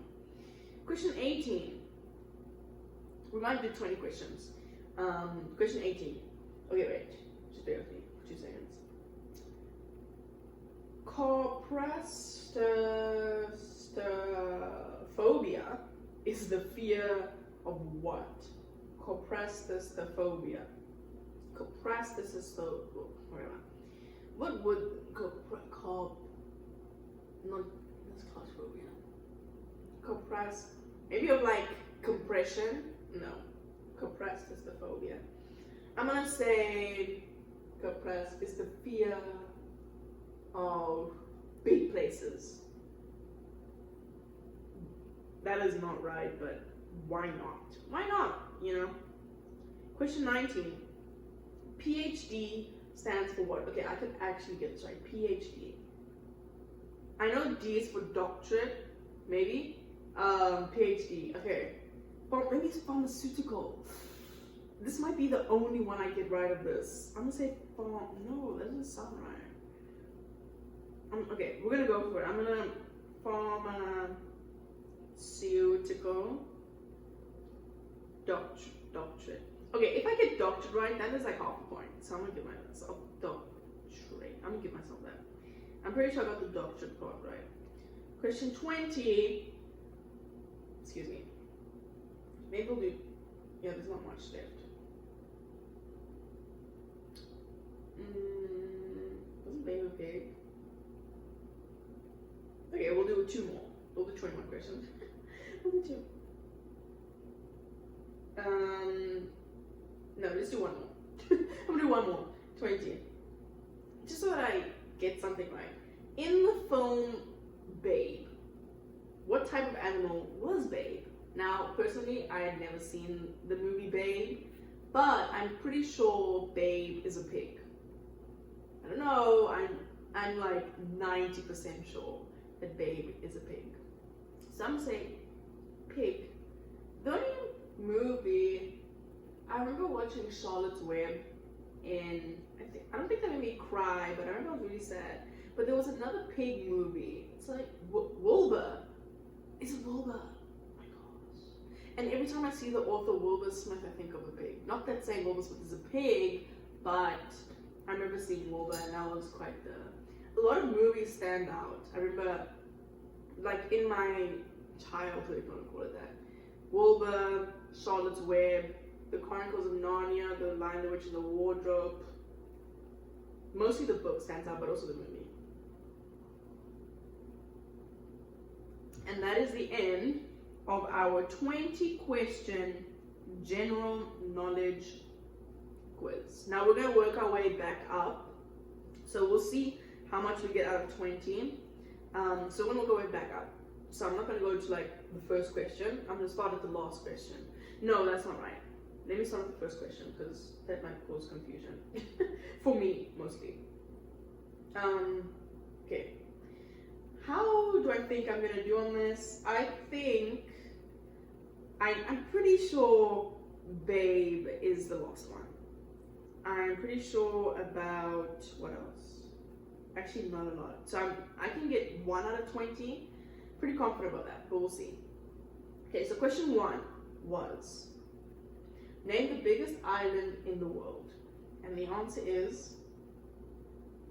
Question 18. We might do 20 questions. Question 18. Okay, wait. Just bear with me for 2 seconds. Coprastrophobia is the fear of what? Coprastrophobia. What would maybe of like compression? No. Coprastrophobia. I'm gonna say copras is the fear of big places. That is not right, but why not? Why not? Question 19. PhD stands for what? Okay, I could actually get this right. PhD. I know D is for doctorate, maybe. PhD. Okay. Maybe it's pharmaceutical. This might be the only one I get right of this. I'm gonna say no, that doesn't sound right. Okay, we're gonna go for it. I'm gonna pharmaceutical doctorate. Okay, if I get doctorate right, that is like half a point. So I'm gonna give myself doctorate. I'm gonna give myself that. I'm pretty sure I got the doctorate part right. Question 20. Excuse me. Maybe we'll do. Yeah, there's not much left. Wasn't Babe a pig? Okay, we'll do 2 more. We'll do 21 questions. We'll do 2. No, let's do 1 more. I'm gonna do 1 more. 20. Just so that I get something right. In the film Babe, what type of animal was Babe? Now, personally, I had never seen the movie Babe, but I'm pretty sure Babe is a pig. I don't know, I'm like 90% sure that Babe is a pig. Some say pig. The only movie, I remember watching Charlotte's Web, and I don't think that made me cry, but I remember I was really sad. But there was another pig movie. It's like Wilbur. It's a Wilbur. And every time I see the author Wilbur Smith, I think of a pig. Not that saying Wilbur Smith is a pig, but I remember seeing Wilbur, and that was quite a lot of movies stand out. I remember, like in my childhood, if you want to call it that, Wilbur, Charlotte's Web, The Chronicles of Narnia, The Lion, the Witch, and the Wardrobe. Mostly the book stands out, but also the movie. And that is the end of our 20 question general knowledge quiz. Now we're going to work our way back up. So we'll see how much we get out of 20. So we're going to work our way back up. So I'm not going to go to like the first question. I'm going to start at the last question. No, that's not right. Let me start with the first question because that might cause confusion. For me, mostly. Okay. How do I think I'm going to do on this? I think I'm pretty sure Babe is the last one. I'm pretty sure about what else? Actually, not a lot. So I can get 1 out of 20. Pretty confident about that, but we'll see. Okay, so question 1 was, name the biggest island in the world. And the answer is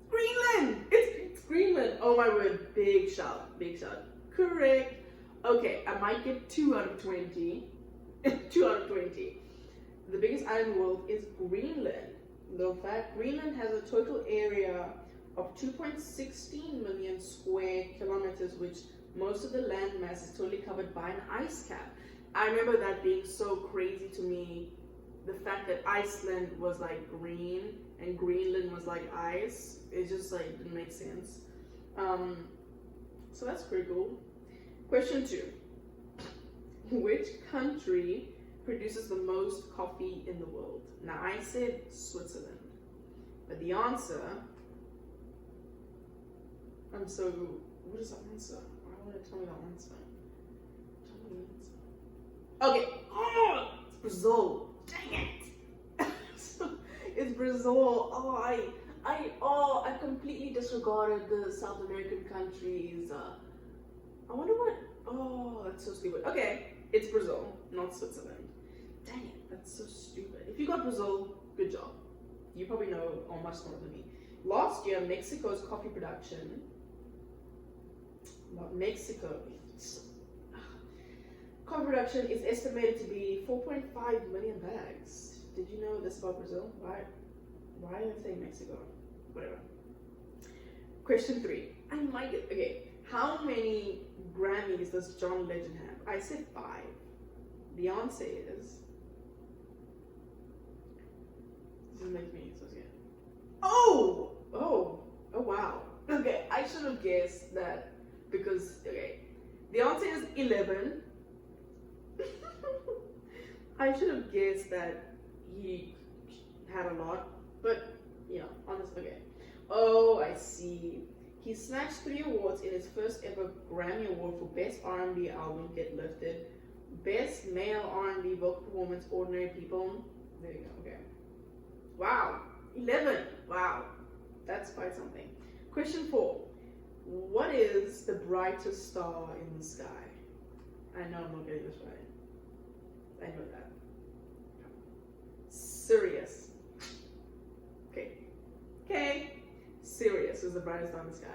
Greenland! It's Greenland! Oh my word, big shout, big shout. Correct. Okay, I might get 2 out of 20. 2 out of 20. The biggest island in the world is Greenland. The fact Greenland has a total area of 2.16 million square kilometers, which most of the land mass is totally covered by an ice cap. I remember that being so crazy to me. The fact that Iceland was like green and Greenland was like ice, it just like didn't make sense. So that's pretty cool. Question 2. Which country produces the most coffee in the world? Now I said Switzerland, but the answer, what is the answer? I want to tell me the answer. Tell me the answer. Okay, it's Brazil. Dang it. It's Brazil. I completely disregarded the South American countries. I wonder what, that's so stupid. Okay, it's Brazil, not Switzerland. Dang it, that's so stupid. If you got Brazil, good job. You probably know much more than me. Last year, Mexico's coffee production, coffee production is estimated to be 4.5 million bags. Did you know this about Brazil? Why did I say Mexico? Whatever. Question 3. I might get, okay. How many Grammys does John Legend have? I said 5. The answer is, this makes me so scared. Oh wow. Okay, I should have guessed that because, okay, the answer is 11. I should have guessed that he had a lot, but yeah, honestly, okay. Oh, I see. He snatched 3 awards in his first ever Grammy Award for Best R&B Album, Get Lifted, Best Male R&B Vocal Performance, Ordinary People. There you go, okay. Wow, 11. Wow, that's quite something. Question 4. What is the brightest star in the sky? I know I'm not getting this right. I know that. Sirius. Okay. Sirius is the brightest star in the sky.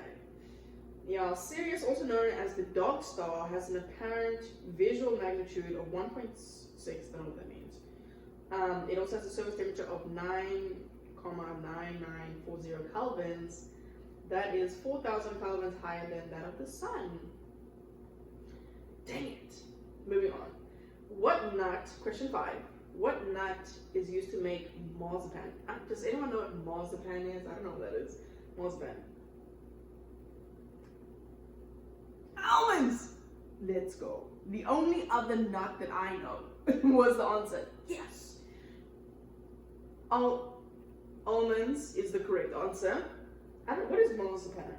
Yeah, Sirius, also known as the dog star, has an apparent visual magnitude of 1.6. I don't know what that means. It also has a surface temperature of 9,9940 kelvins. That is 4,000 kelvins higher than that of the sun. Dang it. Moving on. What nut, question 5, what nut is used to make marzipan? Does anyone know what marzipan is? I don't know what that is. Marzipan. Almonds! Let's go. The only other nut that I know was the answer. Yes. Almonds is the correct answer. What is marzipan?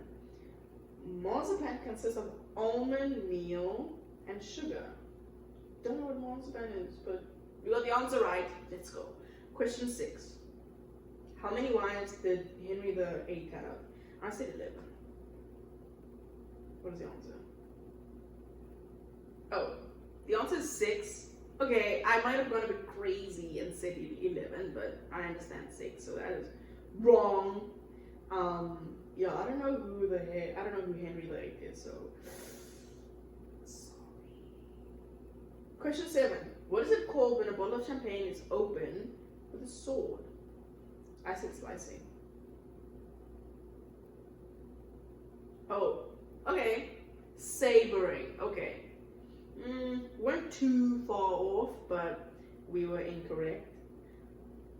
Marzipan consists of almond meal and sugar. Don't know what marzipan is, but you got the answer right. Let's go. Question 6. How many wives did Henry VIII have? I said 11. What is the answer? Oh, the answer is 6. Okay, I might have gone a bit crazy and said 11, but I understand 6, so that is wrong. Yeah, I don't know who Henry VIII is, so sorry. Question 7. What is it called when a bottle of champagne is open with a sword? I said slicing. Oh, okay. Savoring. Okay. Weren't too far off, but we were incorrect.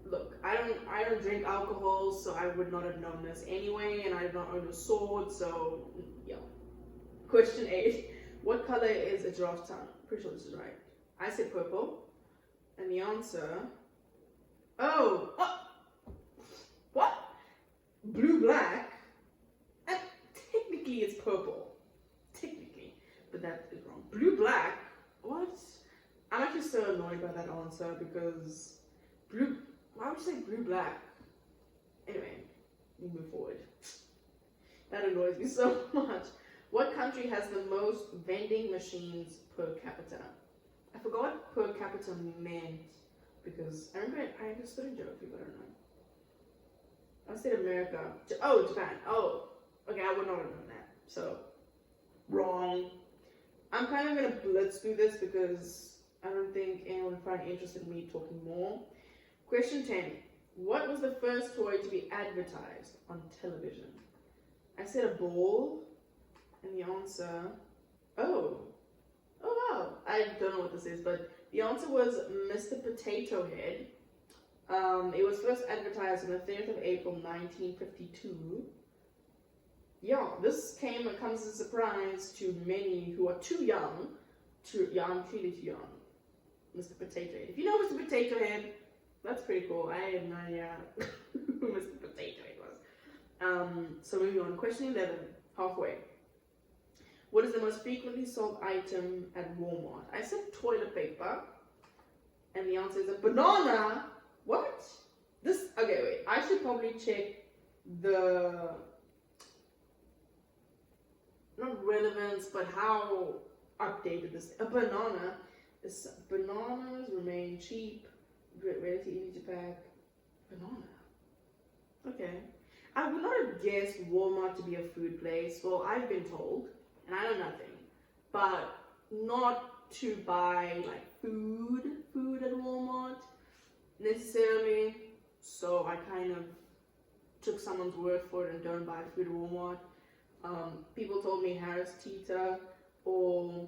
Look, I don't drink alcohol, so I would not have known this anyway, and I do not own a sword, so yeah. Question 8. What color is a giraffe's tongue? Pretty sure this is right. I said purple. And the answer... Oh! What? Blue-black? And technically it's purple. Technically. But that is wrong. Blue-black? What? I'm actually so annoyed by that answer because... Why would you say blue-black? Anyway, we move forward. That annoys me so much. What country has the most vending machines per capita? I forgot what per capita meant because I remember I understood in geography, but I don't know. I said America. Oh, Japan. Oh, okay, I would not have known that. So, wrong. I'm kind of going to blitz through this because I don't think anyone would find interested in me talking more. Question 10. What was the first toy to be advertised on television? I said a ball. And the answer, oh wow, I don't know what this is, but the answer was Mr. Potato Head. It was first advertised on the 30th of April, 1952. Yeah, this comes as a surprise to many who are too young. I'm clearly too young. Mr. Potato Head. If you know Mr. Potato Head, that's pretty cool. I had no idea who Mr. Potato Head was. So moving on, question 11, halfway. What is the most frequently sold item at Walmart? I said toilet paper. And the answer is a banana. What? Okay, wait. I should probably check the, not relevance, but how updated this. A banana. Bananas remain cheap, relatively easy to pack. Banana. Okay. I would not have guessed Walmart to be a food place. Well, I've been told. And I know nothing, but not to buy like food at Walmart necessarily. So I kind of took someone's word for it and don't buy food at Walmart. People told me Harris Teeter or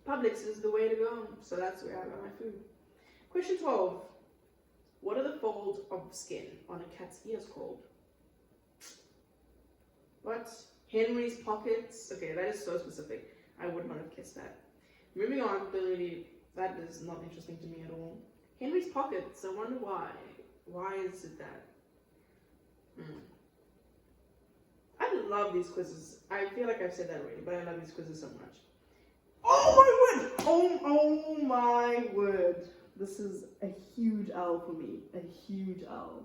Publix is the way to go. So that's where I buy my food. Question 12. What are the folds of skin on a cat's ears called? What? Henry's pockets. Okay, that is so specific. I would not have guessed that. Moving on, that is not interesting to me at all. Henry's pockets. I wonder why. Why is it that? I love these quizzes. I feel like I've said that already, but I love these quizzes so much. Oh my word! Oh my word! This is a huge L for me. A huge L.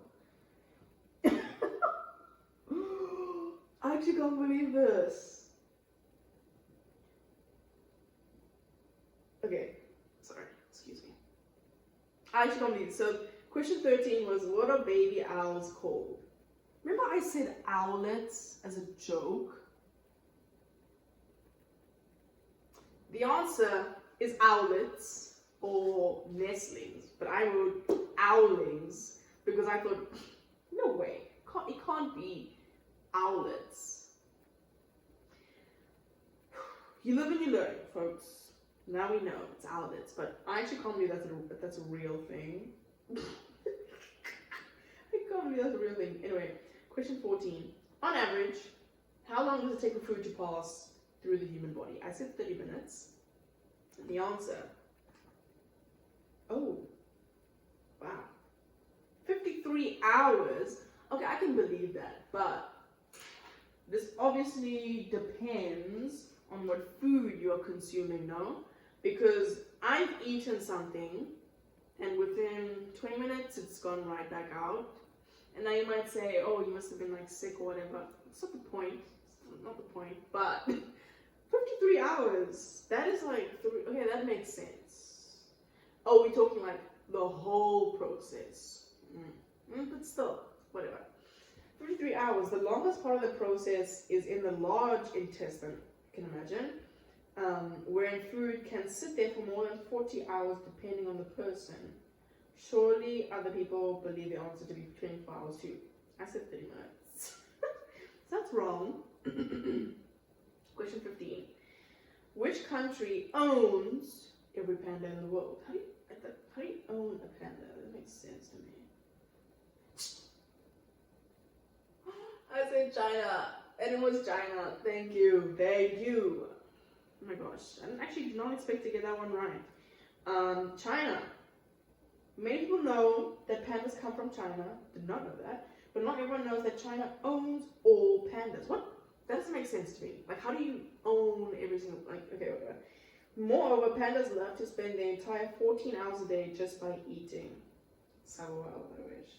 I actually can't believe this. Okay, sorry, excuse me. I actually can't believe this. So, question 13 was, what are baby owls called? Remember I said owlets as a joke? The answer is owlets or nestlings, but I wrote owlings because I thought, no way, it can't be owlets. You live and you learn, folks. Now we know it's owlets, but I actually can't believe that's a real thing. I can't believe that's a real thing. Anyway, question 14. On average, how long does it take for food to pass through the human body? I said 30 minutes. And the answer, oh, wow, 53 hours. Okay, I can believe that, but this obviously depends on what food you are consuming, no? Because I've eaten something and within 20 minutes it's gone right back out. And now you might say, oh, you must have been like sick or whatever. It's not the point. It's not the point. But 53 hours, that is like, okay, that makes sense. Oh, we're talking like the whole process. But still, whatever. 53 hours, the longest part of the process is in the large intestine, you can imagine. Wherein food can sit there for more than 40 hours depending on the person. Surely other people believe the answer to be 24 hours too. I said 30 minutes. So that's wrong. Question 15. Which country owns every panda in the world? How do you own a panda? That makes sense to me. I said China, and it was China. Thank you. Oh my gosh, I actually did not expect to get that one right. China. Many people know that pandas come from China. Did not know that. But not everyone knows that China owns all pandas. What? That doesn't make sense to me. Like, how do you own every single, like, okay, whatever. Moreover, pandas love to spend their entire 14 hours a day just by eating. So well, I wish.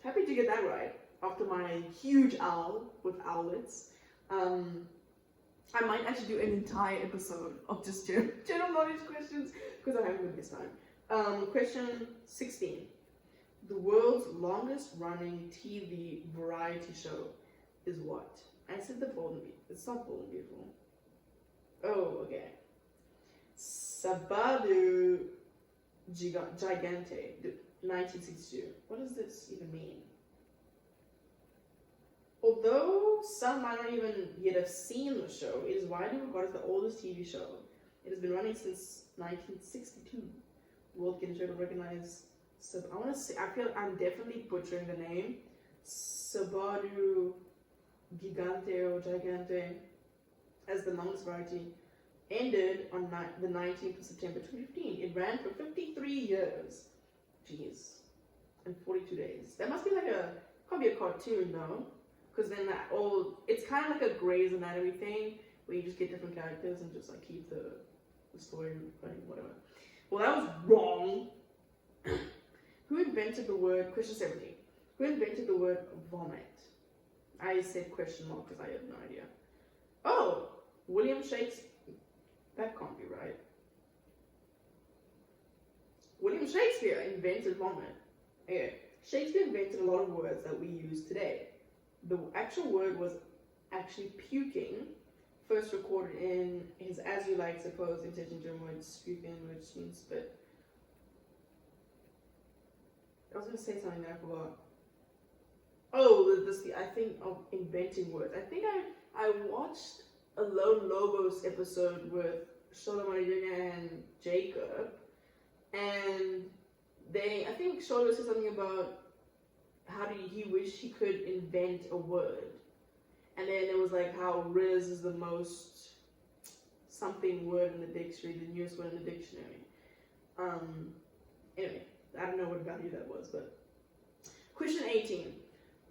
Happy to get that right after my huge owl with owlets. I might actually do an entire episode of just general knowledge questions because I haven't this time. Question 16. The world's longest running TV variety show is what? I said the Bold and Beautiful. It's not Bold and Beautiful. Oh, okay. Sabado Gigante, 1962. What does this even mean? Although some might not even yet have seen the show, it is widely regarded as the oldest TV show. It has been running since 1962. World Guinness Record recognized. So I want to say, I feel I'm definitely butchering the name. Sabado Gigante or Gigante as the longest variety ended on the 19th of September 2015. It ran for 53 years. Jeez. And 42 days. That must be like probably a cartoon though. Because then it's kind of like a Grey's Anatomy thing where you just get different characters and just like keep the story running, whatever. Well, that was wrong. Who invented the word, question 17, who invented the word vomit? I said question mark because I have no idea. Oh, William Shakespeare. That can't be right. William Shakespeare invented vomit. Okay. Shakespeare invented a lot of words that we use today. The actual word was actually puking, first recorded in his As You Like supposed intention German word spuken, which means spit. I was going to say something that I forgot. Oh, I think of inventing words. I think I watched a Lone Lobos episode with Sholo and Jacob, and I think Sholo said something about how did he wish he could invent a word, and then it was like how Riz is the most something word in the dictionary, the newest word in the dictionary. Anyway, I don't know what value that was, but question 18.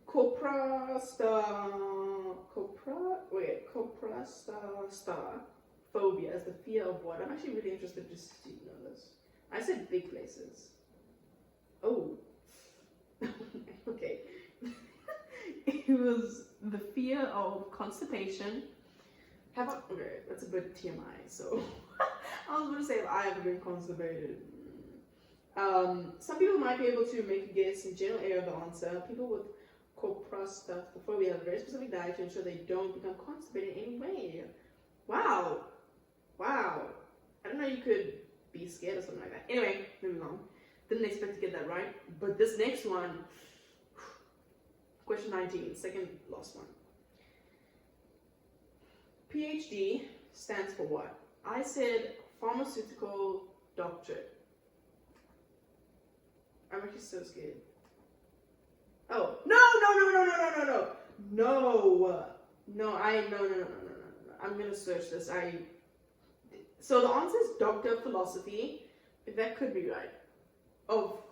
Coprastophobia is the fear of what? I'm actually really interested just to know this. I said big places. Oh. Okay. It was the fear of constipation. Okay, that's a bit TMI, so I was going to say if I ever been constipated. Some people might be able to make a guess in general area of the answer. People with coprastophobia have a very specific diet to ensure they don't become constipated in any way. Wow. I don't know you could be scared or something like that. Anyway, moving on. Didn't expect to get that right. But this next one, question 19, second last one. PhD stands for what? I said pharmaceutical doctorate. I'm actually so scared. Oh, no. I'm gonna search this. So the answer is Doctor of Philosophy. That could be right. Of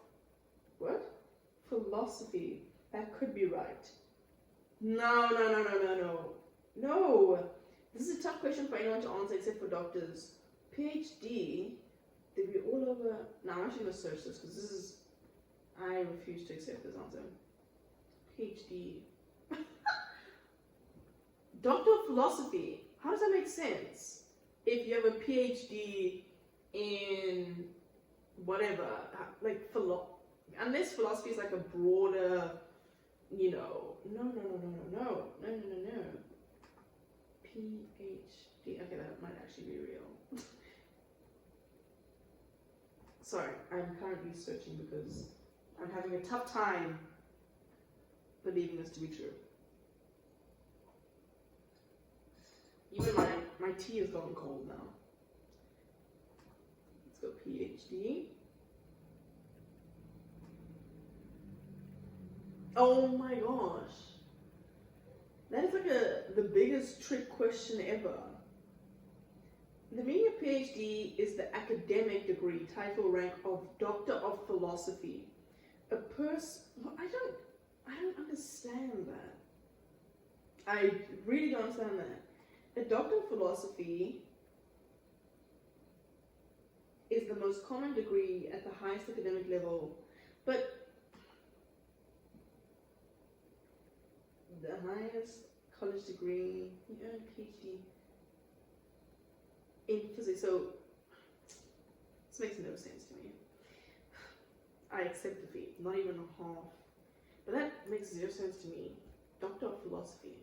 what? Philosophy. That could be right. No. This is a tough question for anyone to answer except for doctors. PhD. They'd be all over. No, I'm actually gonna search this because I refuse to accept this answer. PhD. Doctor of Philosophy. How does that make sense? If you have a PhD in whatever, like unless philosophy is like a broader, no. PhD. Okay, that might actually be real. Sorry, I'm currently searching because I'm having a tough time believing this to be true. Even my tea is going cold now. Let's go PhD. Oh my gosh. That is like the biggest trick question ever. The meaning of PhD is the academic degree, title, rank of Doctor of Philosophy. A person, I don't understand that. I really don't understand that. A Doctor of Philosophy is the most common degree at the highest academic level, but the highest college degree, you earn a PhD in physics, so this makes no sense to me. I accept defeat, not even a half, but that makes zero sense to me. Doctor of Philosophy.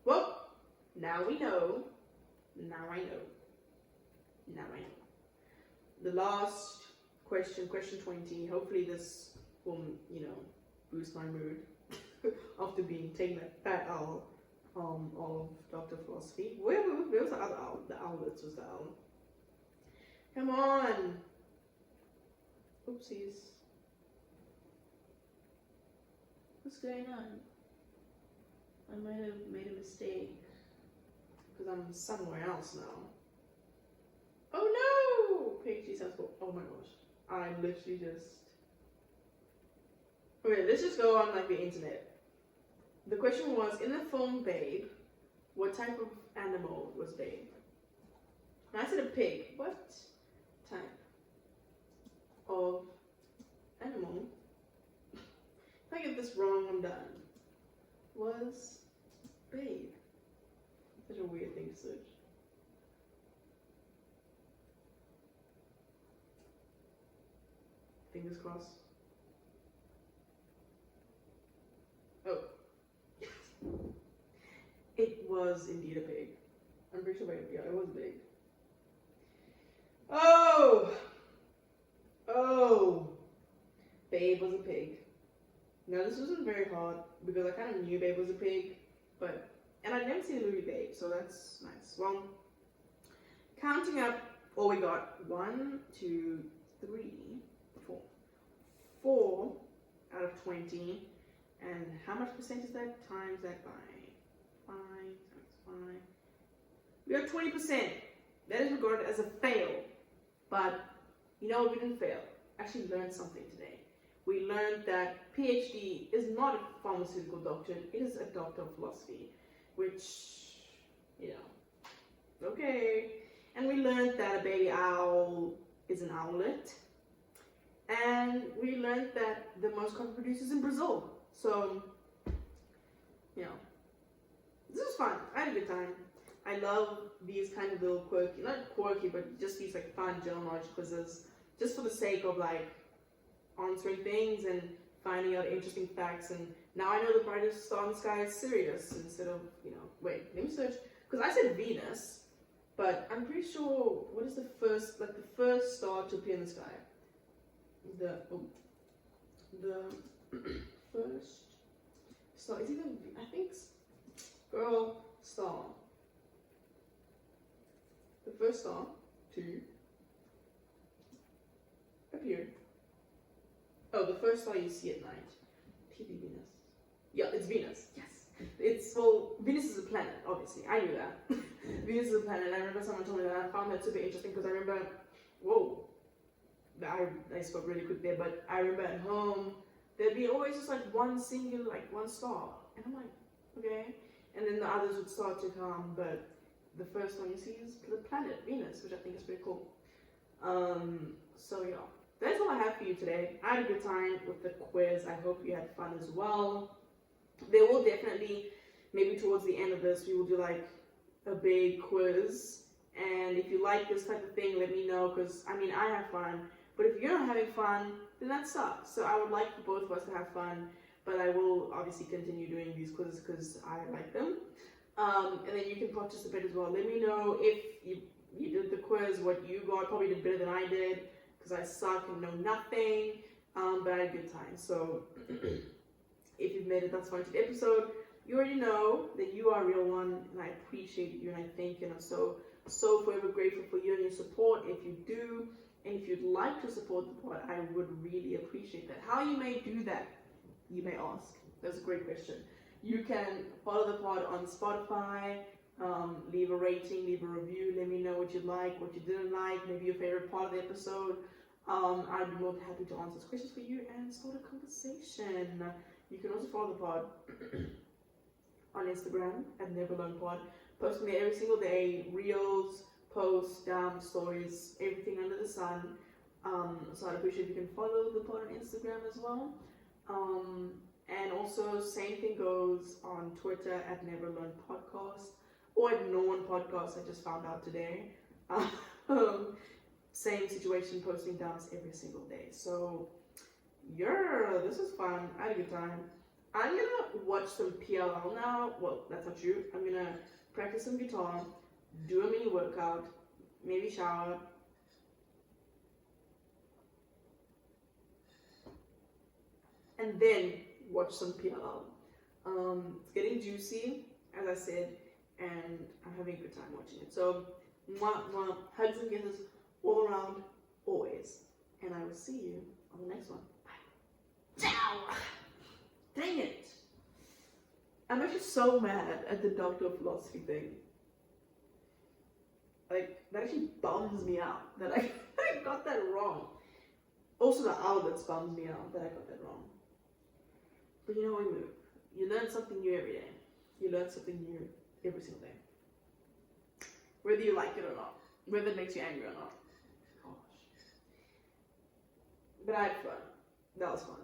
Well, now we know. Now I know. Now I know. The last question, question 20. Hopefully this will, boost my mood after being taken that fat owl of Doctor of Philosophy. Where was the other owl? The owlet was the owl. Come on. Oopsies. What's going on? I might have made a mistake because I'm somewhere else now. Oh no! PhD sounds cool. Oh my gosh. I literally just... Okay, let's just go on like the internet. The question was, in the film Babe, what type of animal was Babe? And I said a pig. What type of animal? If I get this wrong, I'm done. Was Babe? Such a weird thing to search. Fingers crossed. Oh. It was indeed a pig. I'm pretty sure, yeah, it was big. Oh! Babe was a pig. Now this wasn't very hard because I kind of knew Babe was a pig, and I'd never seen the movie Babe, so that's nice. Well, counting up, all we got 1, 2, 3, 4. 4 out of 20. And how much percent is that? Times that by 5 times 5. We got 20%. That is regarded as a fail. But you know what? We didn't fail. Actually learned something today. We learned that PhD is not a pharmaceutical doctorate. It is a Doctor of Philosophy. Which, okay. And we learned that a baby owl is an owlet. And we learned that the most common producer is in Brazil. So, this was fun. I had a good time. I love these kind of little quirky, not quirky, but just these like fun general knowledge quizzes, just for the sake of like answering things and finding out interesting facts. And now I know the brightest star in the sky is Sirius instead of, wait, let me search, because I said Venus, but I'm pretty sure, what is the first star to appear in the sky? The first star, is either, I think, girl star. The first star to appear. Oh, the first star you see at night. TV Venus. Yeah, it's Venus. Yes. Venus is a planet, obviously. I knew that. Venus is a planet. I remember someone told me that. I found that super interesting because I remember, I spoke really quick there, but I remember at home, there'd be always just like one singular, like one star. And I'm like, okay. And then the others would start to come, but the first one you see is the planet Venus, which I think is pretty cool. So yeah, that's all I have for you today. I had a good time with the quiz. I hope you had fun as well. There will definitely, maybe towards the end of this, we will do like a big quiz. And if you like this type of thing, let me know, because I have fun. But if you're not having fun, then that sucks. So I would like for both of us to have fun, but I will obviously continue doing these quizzes because I like them. And then you can participate as well. Let me know if you did the quiz, what you got. Probably did better than I did because I suck and know nothing. But I had a good time. So if you've made it thus far into the episode, you already know that you are a real one, and I appreciate you, and I thank you, and I'm so forever grateful for you and your support. If you do, and if you'd like to support the pod, I would really appreciate that. How you may do that, you may ask. That's a great question. You can follow the pod on Spotify, leave a rating, leave a review, let me know what you like, what you didn't like, maybe your favorite part of the episode. I'd be more than happy to answer those questions for you and start a conversation. You can also follow the pod on Instagram at NeverLearnPod. Posting there every single day, reels, posts, stories, everything under the sun. So I'd appreciate if you can follow the pod on Instagram as well. And also, same thing goes on Twitter at NeverLearnPodcast or at No One Podcast. I just found out today. Same situation, posting downs every single day. So, this is fun. I had a good time. I'm gonna watch some PLL now. Well, that's not true. I'm gonna practice some guitar, do a mini workout, maybe shower. And then watch some PLL. It's getting juicy, as I said, and I'm having a good time watching it. So, hugs and kisses all around, always. And I will see you on the next one. Bye. Ciao! Dang it! I'm actually so mad at the Doctor of Philosophy thing. Like, that actually bums me out that I got that wrong. Also, the outlets bums me out that I got that wrong. But you know, we move. You learn something new every day. You learn something new every single day. Whether you like it or not. Whether it makes you angry or not. Gosh. But I had fun. That was fun.